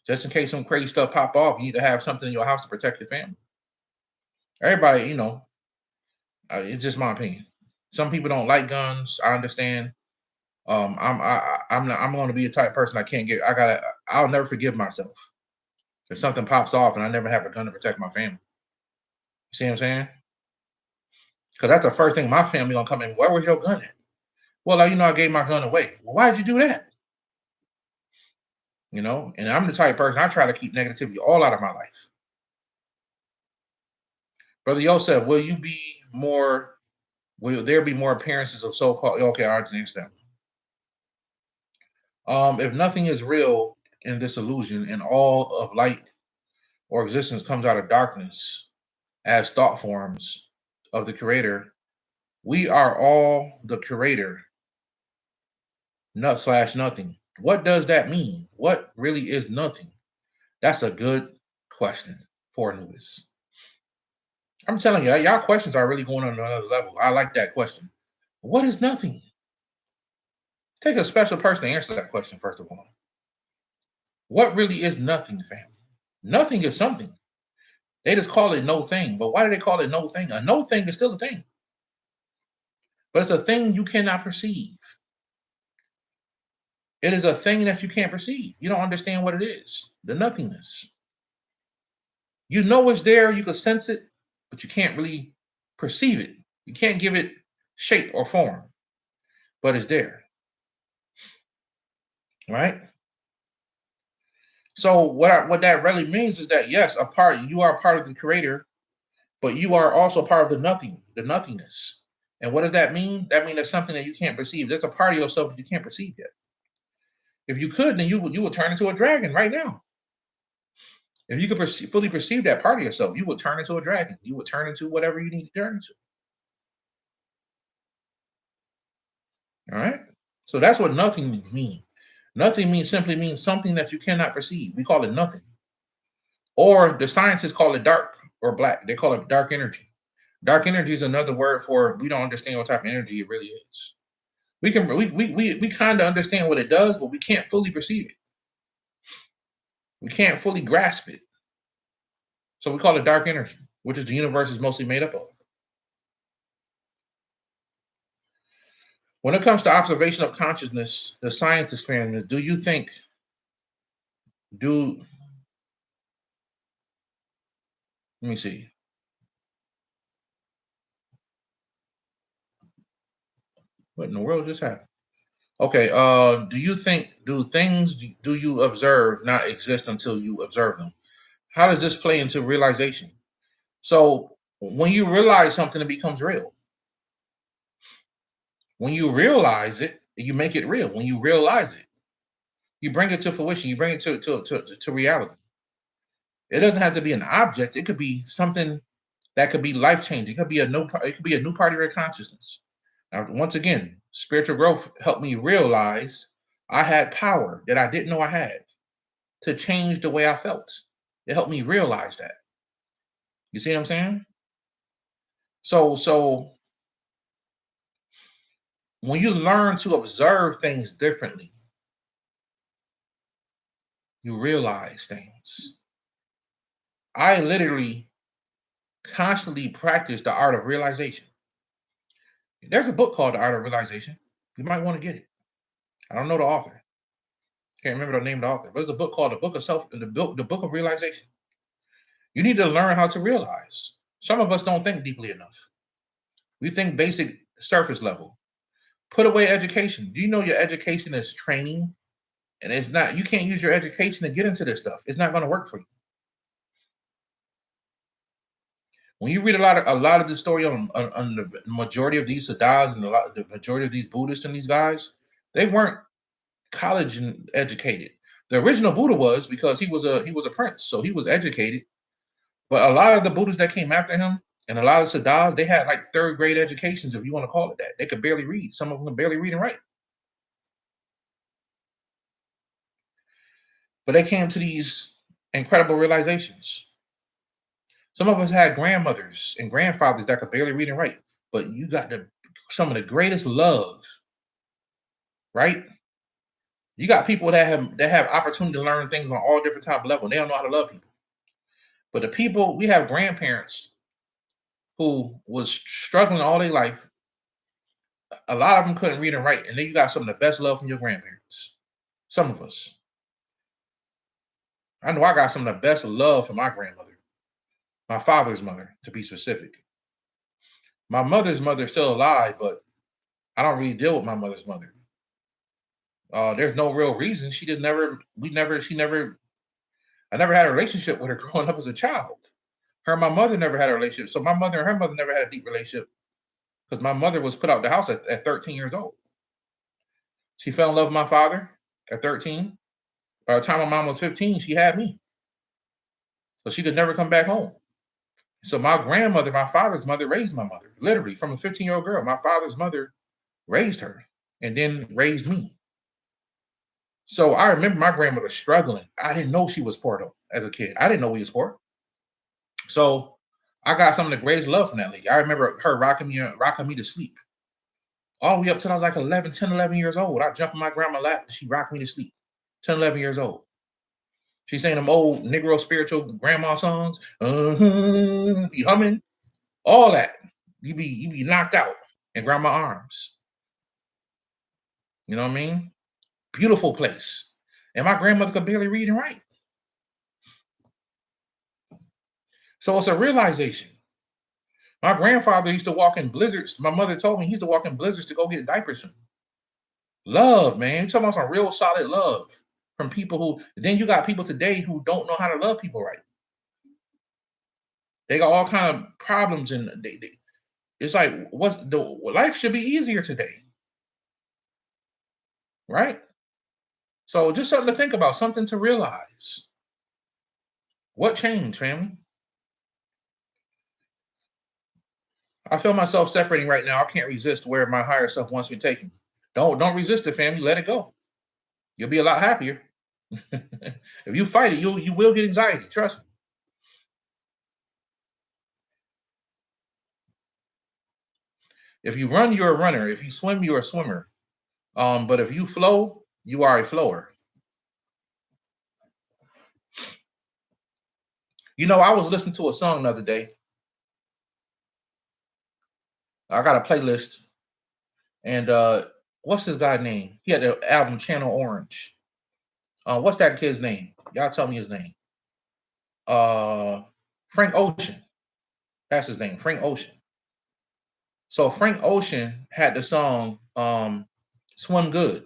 just in case some crazy stuff pop off, you need to have something in your house to protect your family. Everybody, it's just my opinion. Some people don't like guns. I understand. I'm going to be a type of person I'll never forgive myself if something pops off and I never have a gun to protect my family. You see what I'm saying? Because that's the first thing my family gonna come in. Where was your gun at? Well, I gave my gun away. Well, why did you do that? And I'm the type of person I try to keep negativity all out of my life. Brother Yo said, will there be more appearances of so-called okay, I understand. If nothing is real in this illusion and all of light or existence comes out of darkness as thought forms of the creator, we are all the creator, nothing. What does that mean? What really is nothing? That's a good question for Anubis. I'm telling you, y'all questions are really going on another level. I like that question. What is nothing? Take a special person to answer that question, first of all. What really is nothing, family? Nothing is something. They just call it no thing. But why do they call it no thing? A no thing is still a thing. But it's a thing you cannot perceive. It is a thing that you can't perceive. You don't understand what it is. The nothingness. You know it's there. You can sense it, but you can't really perceive it. You can't give it shape or form, but it's there. Right? So what that really means is that, yes, you are a part of the creator, but you are also part of the nothingness. And what does that mean? That means that's something that you can't perceive. That's a part of yourself that you can't perceive yet. If you could, then you would turn into a dragon right now. If you could fully perceive that part of yourself, you would turn into a dragon. You would turn into whatever you need to turn into. All right? So that's what nothing means. Nothing simply means something that you cannot perceive. We call it nothing. Or the scientists call it dark or black. They call it dark energy. Dark energy is another word for we don't understand what type of energy it really is. We kind of understand what it does, but we can't fully perceive it. We can't fully grasp it. So we call it dark energy, which is the universe is mostly made up of. When it comes to observation of consciousness, the science experiment, do you think let me see. What in the world just happened? Okay, do you think do you observe not exist until you observe them? How does this play into realization? So when you realize something, it becomes real. When you realize it, you make it real. When you realize it, you bring it to fruition. You bring it to reality. It doesn't have to be an object. It could be something that could be life changing. It could be a new part of your consciousness. Now, once again, spiritual growth helped me realize I had power that I didn't know I had to change the way I felt. It helped me realize that. You see what I'm saying? So when you learn to observe things differently, you realize things. I literally constantly practice the art of realization. There's a book called The Art of Realization. You might want to get it. I don't know the author. Can't remember the name of the author. But it's a book called the Book of Realization. You need to learn how to realize. Some of us don't think deeply enough. We think basic surface level. Put away education. Do you know your education is training? And it's not, you can't use your education to get into this stuff. It's not going to work for you. When you read a lot of the story on the majority of these Siddhas and the majority of these Buddhists and these guys, they weren't college educated. The original Buddha was, because he was a prince, so he was educated. But a lot of the Buddhists that came after him and a lot of Siddhas, they had like third grade educations, if you want to call it that. They could barely read. Some of them could barely read and write. But they came to these incredible realizations. Some of us had grandmothers and grandfathers that could barely read and write, but you got some of the greatest love, right? You got people that have opportunity to learn things on all different type of levels. They don't know how to love people. But the people, we have grandparents who was struggling all their life. A lot of them couldn't read and write, and then you got some of the best love from your grandparents. Some of us. I know I got some of the best love from my grandmother, my father's mother, to be specific. My mother's mother is still alive, but I don't really deal with my mother's mother. There's no real reason. I never had a relationship with her growing up as a child. Her and my mother never had a relationship. So my mother and her mother never had a deep relationship because my mother was put out the house at 13 years old. She fell in love with my father at 13. By the time my mom was 15, she had me. So she could never come back home. So my grandmother, my father's mother, raised my mother. Literally, from a 15-year-old girl, my father's mother raised her and then raised me. So I remember my grandmother struggling. I didn't know she was poor though, as a kid. I didn't know we was poor. So I got some of the greatest love from that lady. I remember her rocking me to sleep. All the way up till I was like 10, 11 years old. I jumped in my grandma's lap and she rocked me to sleep. 10, 11 years old. She sang them old Negro spiritual grandma songs. Be humming. All that. You be knocked out in grandma arms. You know what I mean? Beautiful place. And my grandmother could barely read and write. So it's a realization. My grandfather used to walk in blizzards. My mother told me he used to walk in blizzards to go get diapers from. Love, man. You're talking about some real solid love from people who, then you got people today who don't know how to love people right. They got all kind of problems and it's like, life should be easier today. Right? So just something to think about, something to realize. What changed, family? I feel myself separating right now. I can't resist where my higher self wants me taken. Don't resist it, family. Let it go. You'll be a lot happier. If you fight it, you will get anxiety. Trust me. If you run, you're a runner. If you swim, you're a swimmer. But if you flow, you are a flower. You know, I was listening to a song the other day. I got a playlist, and what's this guy's name? He had the album Channel Orange. What's that kid's name? Y'all tell me his name. Frank Ocean. That's his name, Frank Ocean. So Frank Ocean had the song Swim Good,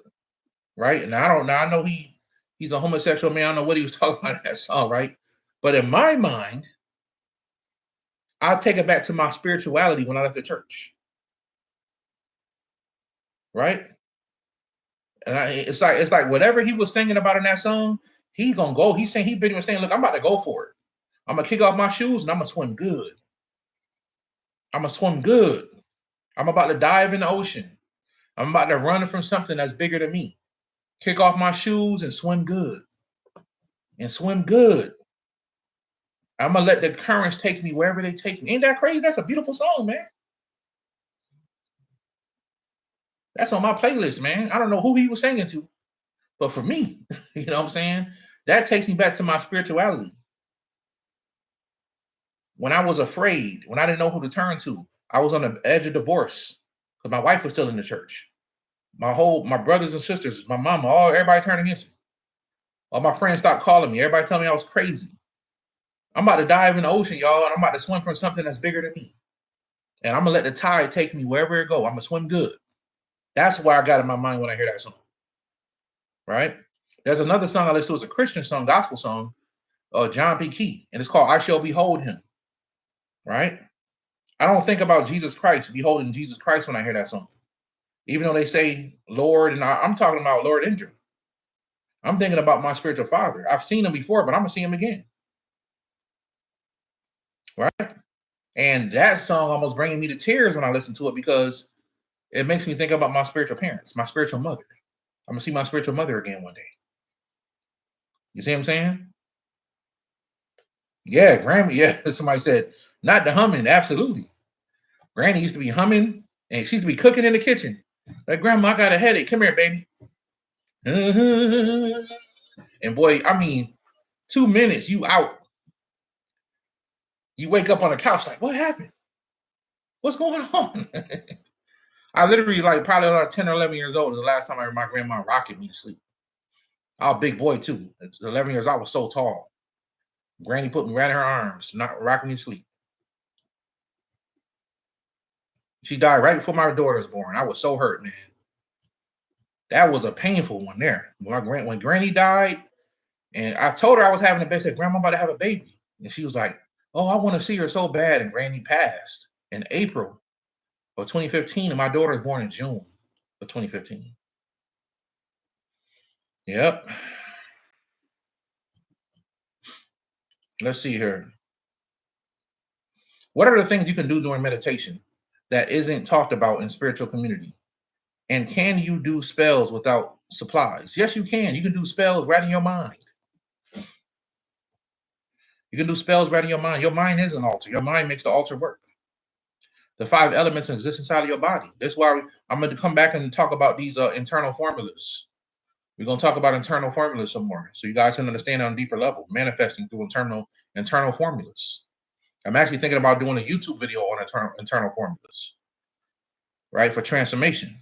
right? And I know he's a homosexual man. I don't know what he was talking about in that song, right? But in my mind, I'll take it back to my spirituality when I left the church. Right? And it's like whatever he was thinking about in that song, he's gonna go. He's saying look, I'm about to go for it. I'm gonna kick off my shoes and I'm gonna swim good. I'm gonna swim good. I'm about to dive in the ocean. I'm about to run from something that's bigger than me. Kick off my shoes and swim good. And swim good. I'm gonna let the currents take me wherever they take me. Ain't that crazy? That's a beautiful song, man. That's on my playlist, man. I don't know who he was singing to, but for me, you know what I'm saying? That takes me back to my spirituality. When I was afraid, when I didn't know who to turn to, I was on the edge of divorce because my wife was still in the church. My brothers and sisters, my mama, everybody turned against me. All my friends stopped calling me. Everybody told me I was crazy. I'm about to dive in the ocean, y'all, and I'm about to swim from something that's bigger than me. And I'm gonna let the tide take me wherever it go. I'm gonna swim good. That's what I got in my mind when I hear that song. Right? There's another song I listen to. It's a Christian song, gospel song, John P. Key, and it's called "I Shall Behold Him." Right? I don't think about Jesus Christ, beholding Jesus Christ when I hear that song. Even though they say Lord, and I'm talking about Lord Indra. I'm thinking about my spiritual father. I've seen him before, but I'm gonna see him again. Right? And that song almost bringing me to tears when I listen to it because it makes me think about my spiritual parents, my spiritual mother. I'm gonna see my spiritual mother again one day. You see what I'm saying? Yeah, Grammy. Yeah, somebody said not the humming. Absolutely. Granny used to be humming, and she used to be cooking in the kitchen. Like, Grandma, I got a headache. Come here, baby. And boy, I mean, 2 minutes, you out. You wake up on the couch like, what happened? What's going on? I literally, like, probably like 10 or 11 years old is the last time I heard my grandma rocking me to sleep. I was a big boy too. At 11 years, I was so tall. Granny put me right in her arms, not rocking me to sleep. She died right before my daughter was born. I was so hurt, man. That was a painful one there. When Granny died, and I told her I was having a baby, I said, Grandma, I'm about to have a baby. And she was like, oh, I want to see her so bad. And Granny passed in April of 2015, and my daughter was born in June of 2015. Yep. Let's see here. What are the things you can do during meditation that isn't talked about in spiritual community? And can you do spells without supplies? Yes, you can. You can do spells right in your mind. You can do spells right in your mind. Your mind is an altar. Your mind makes the altar work. The 5 elements exist inside of your body. That's why I'm going to come back and talk about these internal formulas. We're going to talk about internal formulas some more, so you guys can understand on a deeper level, manifesting through internal formulas. I'm actually thinking about doing a YouTube video on internal formulas, right, for transformation.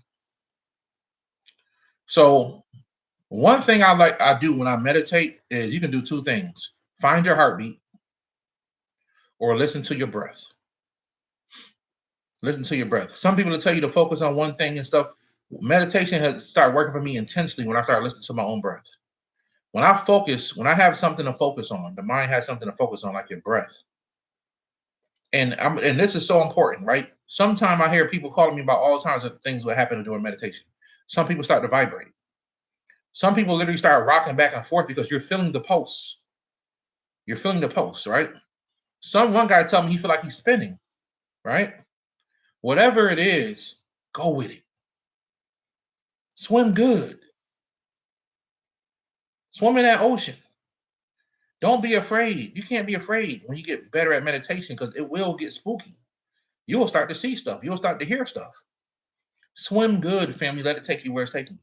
So one thing I do when I meditate is you can do 2 things: find your heartbeat or listen to your breath. Listen to your breath. Some people will tell you to focus on one thing and stuff. Meditation has started working for me intensely when I started listening to my own breath. When I focus, when I have something to focus on, the mind has something to focus on, like your breath. And this is so important, right? Sometimes I hear people calling me about all kinds of things that happen during meditation. Some people start to vibrate. Some people literally start rocking back and forth because you're feeling the pulse. You're feeling the pulse, right? One guy told me he feel like he's spinning, right? Whatever it is, go with it. Swim good. Swim in that ocean. Don't be afraid. You can't be afraid when you get better at meditation because it will get spooky. You will start to see stuff. You'll start to hear stuff. Swim good, family. Let it take you where it's taking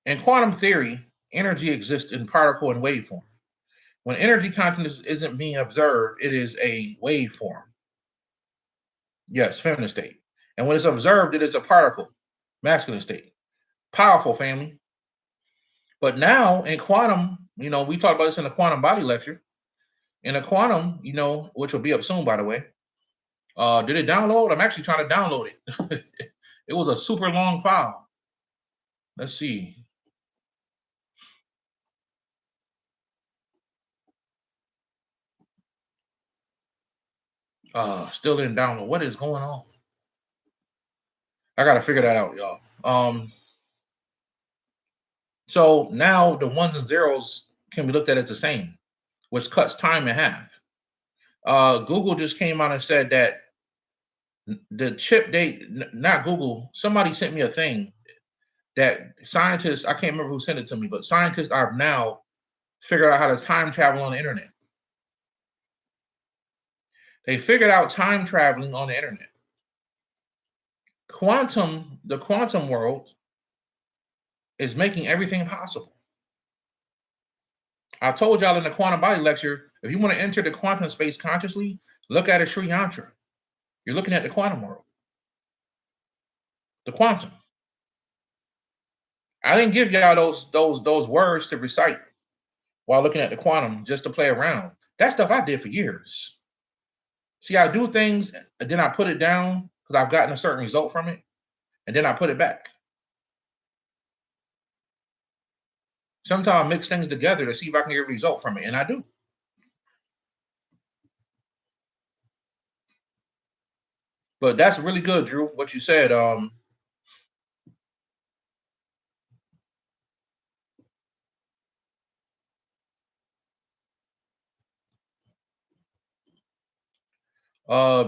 you. In quantum theory, energy exists in particle and wave form. When energy content isn't being observed, it is a wave form. Yes, feminine state. And when it's observed, it is a particle, masculine state. Powerful, family. But now in quantum, we talked about this in the quantum body lecture. In a quantum, which will be up soon, by the way. Did it download? I'm actually trying to download it. It was a super long file. Let's see. Still didn't download. What is going on? I gotta figure that out, y'all. So now the ones and zeros can be looked at as the same, which cuts time in half. Google just came out and said that the chip date, not Google, somebody sent me a thing that scientists, I can't remember who sent it to me, but scientists are now figuring out how to time travel on the internet. They figured out time traveling on the internet. The quantum world is making everything possible. I told y'all in the quantum body lecture, if you want to enter the quantum space consciously, look at a Sri Yantra. You're looking at the quantum world. The quantum. I didn't give y'all those words to recite while looking at the quantum just to play around. That stuff I did for years. See, I do things and then I put it down because I've gotten a certain result from it, and then I put it back. Sometimes I mix things together to see if I can get a result from it, and I do. But that's really good, Drew, what you said.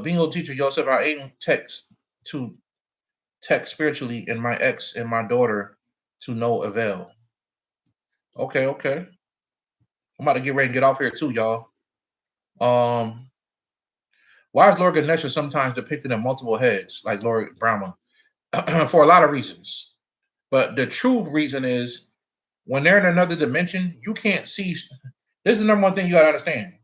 Bingo teacher Joseph, I aim to text spiritually and my ex and my daughter to no avail. Okay, okay. I'm about to get ready and get off here too, y'all. Um, why is Lord Ganesha sometimes depicted in multiple heads, like Lord Brahma? For a lot of reasons. But the true reason is when they're in another dimension, you can't see. This is the number one thing you gotta understand.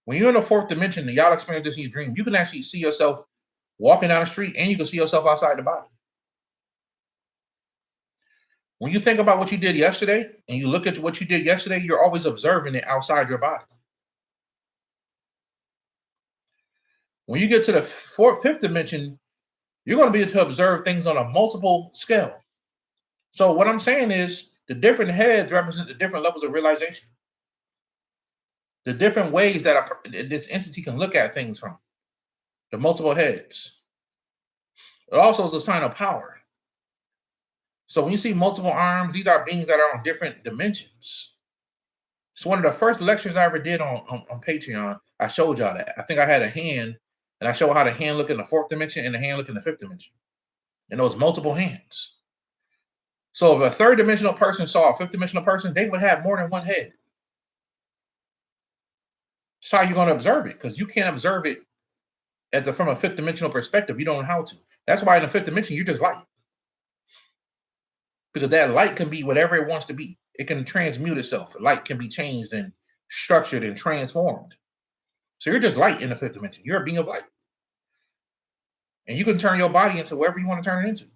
When you're in the fourth dimension, and y'all experience this in your dream, you can actually see yourself walking down the street and you can see yourself outside the body. When you think about what you did yesterday and you look at what you did yesterday, you're always observing it outside your body. When you get to the fifth dimension, you're going to be able to observe things on a multiple scale. So what I'm saying is the different heads represent the different levels of realization, the different ways that this entity can look at things from, the multiple heads. It also is a sign of power. So when you see multiple arms, these are beings that are on different dimensions. It's one of the first lectures I ever did on Patreon. I showed y'all that. I think I had a hand, and I showed how the hand look in the fourth dimension and the hand look in the fifth dimension. And those multiple hands. So if a third dimensional person saw a fifth dimensional person, they would have more than one head. That's how you're going to observe it, because you can't observe it from a fifth dimensional perspective. You don't know how to. That's why in the fifth dimension, you're just light. Because that light can be whatever it wants to be. It can transmute itself. Light can be changed and structured and transformed. So you're just light in the fifth dimension. You're a being of light. And you can turn your body into whatever you want to turn it into.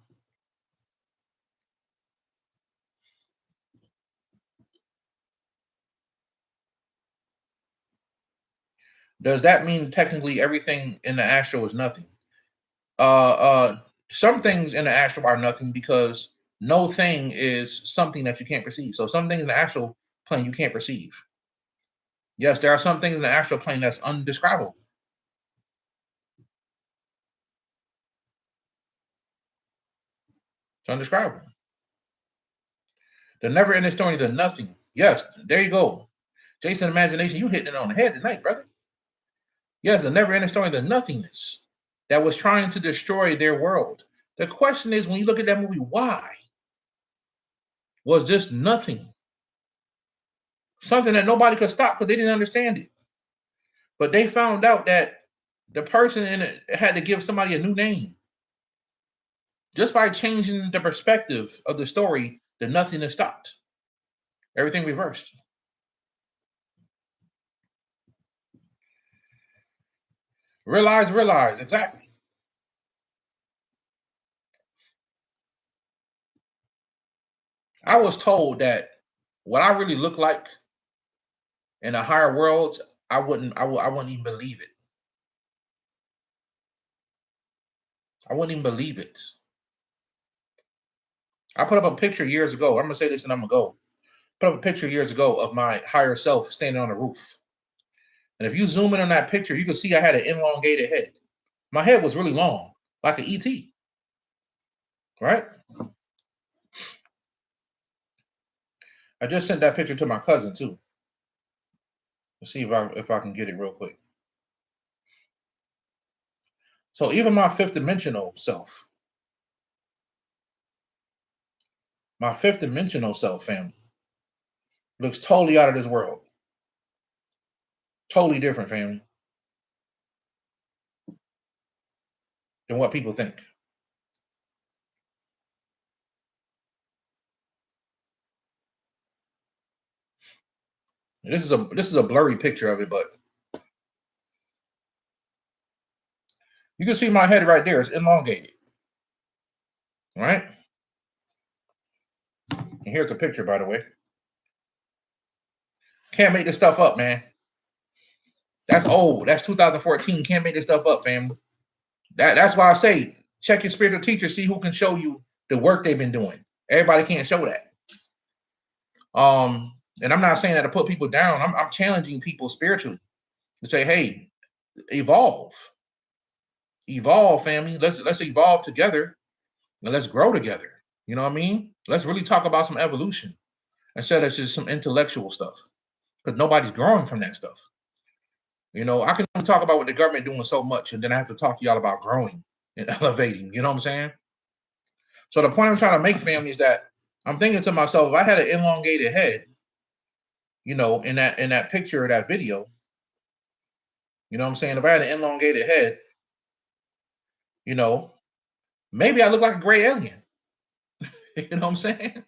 Does that mean technically everything in the astral is nothing? Some things in the astral are nothing because no thing is something that you can't perceive. So some things in the astral plane you can't perceive. Yes, there are some things in the astral plane that's undescribable. It's undescribable. The never-ending story, the nothing. Yes, there you go. Jason Imagination, you hitting it on the head tonight, brother. Yes, the never-ending story, the nothingness that was trying to destroy their world. The question is, when you look at that movie, why? Was this nothing? Something that nobody could stop because they didn't understand it. But they found out that the person in it had to give somebody a new name. Just by changing the perspective of the story, the nothingness stopped. Everything reversed. Realize, exactly. I was told that what I really look like in the higher worlds, I wouldn't even believe it. I wouldn't even believe it. I put up a picture years ago. I'm gonna say this and I'm gonna go. Put up a picture years ago of my higher self standing on the roof. And if you zoom in on that picture, you can see I had an elongated head. My head was really long, like an ET. Right? I just sent that picture to my cousin too. Let's see if I can get it real quick. So even my fifth dimensional self, family, looks totally out of this world. Totally different, family, than what people think. This is a blurry picture of it, but you can see my head right there. It's elongated. Right? And here's a picture, by the way. Can't make this stuff up, man. That's old. That's 2014. Can't make this stuff up, family. That's why I say check your spiritual teacher, see who can show you the work they've been doing. Everybody can't show that. And I'm not saying that to put people down. I'm challenging people spiritually to say, hey, evolve, family. Let's evolve together and let's grow together. You know what I mean? Let's really talk about some evolution instead of just some intellectual stuff, because nobody's growing from that stuff. You know, I can talk about what the government doing so much, and then I have to talk to y'all about growing and elevating. You know what I'm saying? So the point I'm trying to make, family, is that I'm thinking to myself, if I had an elongated head, you know, in that picture or that video, you know what I'm saying? If I had an elongated head, you know, maybe I look like a gray alien. You know what I'm saying?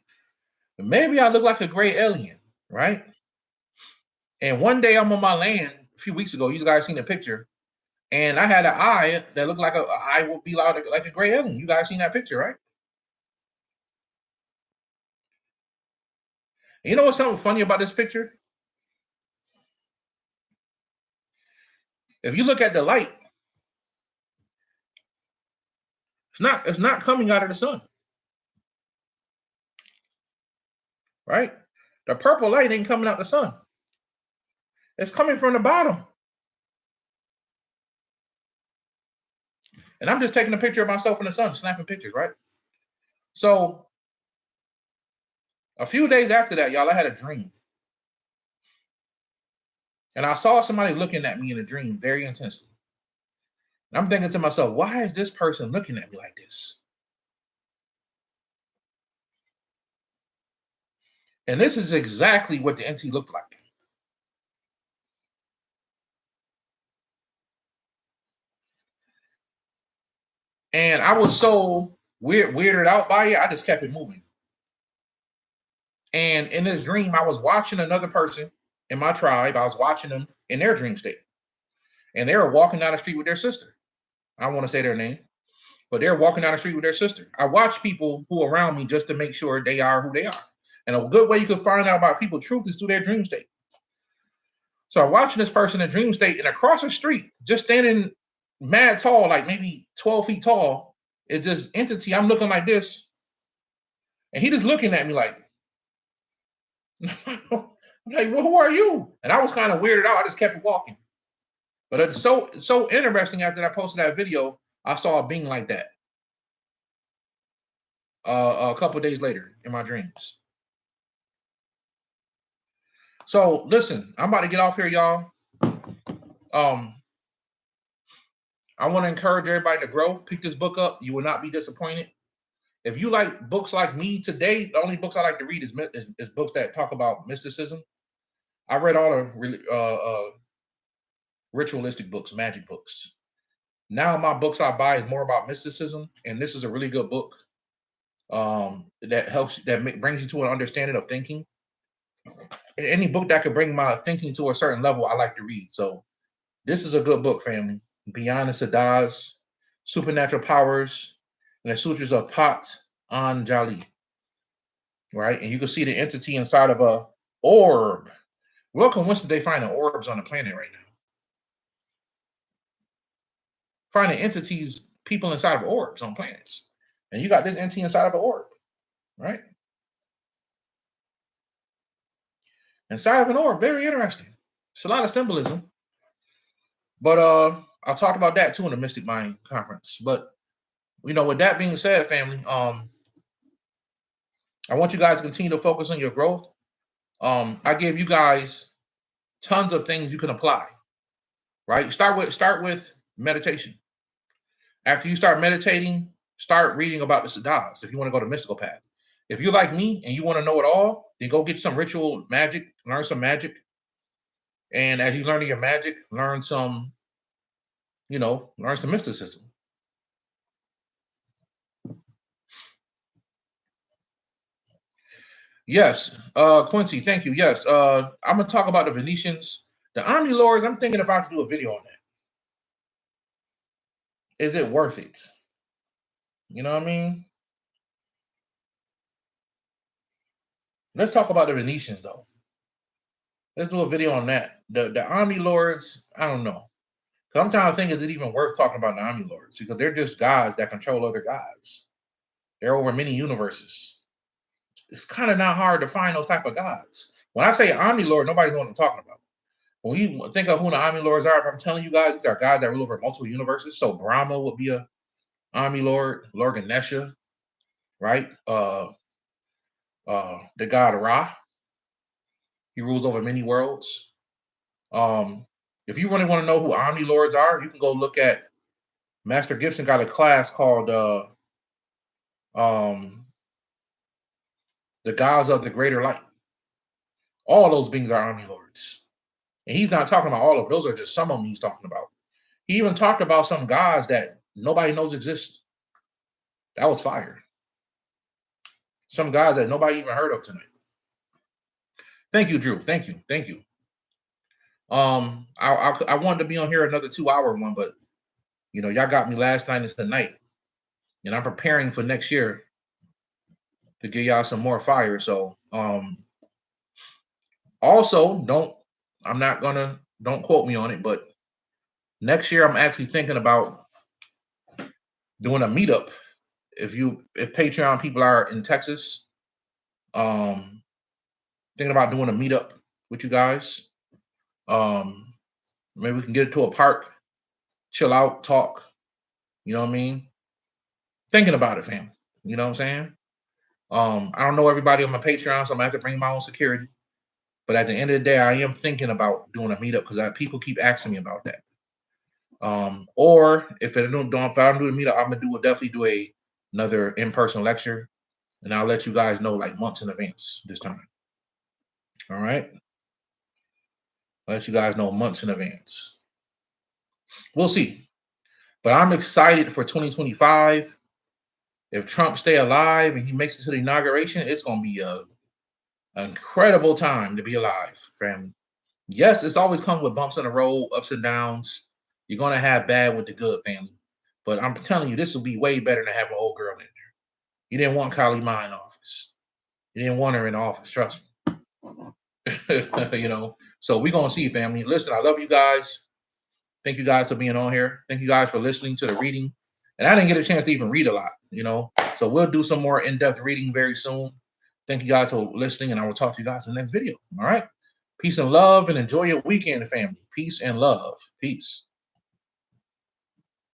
Maybe I look like a gray alien, right? And one day I'm on my land a few weeks ago. You guys seen the picture, and I had an eye that looked like a eye would be like a gray alien. You guys seen that picture, right? And you know what's something funny about this picture? If you look at the light, it's not coming out of the sun, right? The purple light ain't coming out the sun. It's coming from the bottom. And I'm just taking a picture of myself in the sun, snapping pictures, right? So a few days after that, y'all, I had a dream. And I saw somebody looking at me in a dream very intensely. And I'm thinking to myself, why is this person looking at me like this? And this is exactly what the NT looked like. And I was so weirded out by it, I just kept it moving. And in this dream, I was watching another person in my tribe. I was watching them in their dream state. And they were walking down the street with their sister. I don't want to say their name, but they're walking down the street with their sister. I watch people who are around me just to make sure they are who they are. And a good way you can find out about people's truth is through their dream state. So I'm watching this person in dream state, and across the street, just standing mad tall, like maybe 12 feet tall, is this entity. I'm looking like this, and he just looking at me like, I'm like, well, who are you? And I was kind of weirded out. I just kept walking. But it's so interesting. After I posted that video, I saw a being like that a couple days later in my dreams. So listen, I'm about to get off here, y'all. I want to encourage everybody to grow. Pick this book up. You will not be disappointed. If you like books like me today, the only books I like to read is books that talk about mysticism. I read all the ritualistic books, magic books. Now my books I buy is more about mysticism, and this is a really good book that brings you to an understanding of thinking. Any book that could bring my thinking to a certain level, I like to read. So this is a good book, family. Beyond the Siddhas, Supernatural Powers, and the Sutras of Patanjali. Right? And you can see the entity inside of a orb. Welcome, when's they finding orbs on the planet right now? Finding entities, people inside of orbs on planets. And you got this entity inside of an orb, right? Inside of an orb, very interesting. It's a lot of symbolism. But I'll talk about that too in the Mystic Mind Conference. But you know, with that being said, family, I want you guys to continue to focus on your growth. I gave you guys tons of things you can apply. Right? Start with meditation. After you start meditating, start reading about the Siddhas if you want to go to mystical path. If you're like me and you want to know it all, then go get some ritual magic, learn some magic. And as you learn your magic, learn some mysticism. Yes, Quincy, thank you. Yes, I'm gonna talk about the Venetians, the Omni Lords. I'm thinking if I could do a video on that. Is it worth it? You know what I mean? Let's talk about the Venetians, though. Let's do a video on that. The Omni Lords, I don't know. Because I'm trying to think, is it even worth talking about the Omni Lords? Because they're just gods that control other gods. They're over many universes. It's kind of not hard to find those type of gods. When I say Omni Lord, nobody knows what I'm talking about. When you think of who the Omni Lords are, if I'm telling you guys, these are gods that rule over multiple universes. So Brahma would be a Omni Lord, Lord Ganesha, right? The god Ra. He rules over many worlds. If you really want to know who Omni Lords are, you can go look at Master Gibson got a class called the Gods of the Greater Light. All those beings are Omni Lords. And he's not talking about all of them. Those are just some of them he's talking about. He even talked about some gods that nobody knows exist. That was fire. Some gods that nobody even heard of tonight. Thank you, Drew. Thank you. Thank you. I wanted to be on here another 2-hour one, but you know, y'all got me last night and tonight. And I'm preparing for next year to give y'all some more fire. So also don't quote me on it, but next year I'm actually thinking about doing a meetup. If Patreon people are in Texas, thinking about doing a meetup with you guys. Maybe we can get it to a park, chill out, talk. You know what I mean? Thinking about it, fam. You know what I'm saying? I don't know everybody on my Patreon, so I'm gonna have to bring my own security. But at the end of the day, I am thinking about doing a meetup because people keep asking me about that. Or if I don't do the meetup, I'm gonna definitely do another in-person lecture, and I'll let you guys know like months in advance this time. All right, I'll let you guys know months in advance. We'll see, but I'm excited for 2025. If Trump stay alive and he makes it to the inauguration, it's gonna be an incredible time to be alive, family. Yes, it's always come with bumps in the road, ups and downs. You're gonna have bad with the good, family. But I'm telling you, this will be way better than having an old girl in there. You didn't want Kylie Ma in office. You didn't want her in office, trust me. You know, so we're gonna see, family. Listen, I love you guys. Thank you guys for being on here. Thank you guys for listening to the reading. And I didn't get a chance to even read a lot, you know. So we'll do some more in-depth reading very soon. Thank you guys for listening, and I will talk to you guys in the next video. All right. Peace and love, and enjoy your weekend, family. Peace and love. Peace.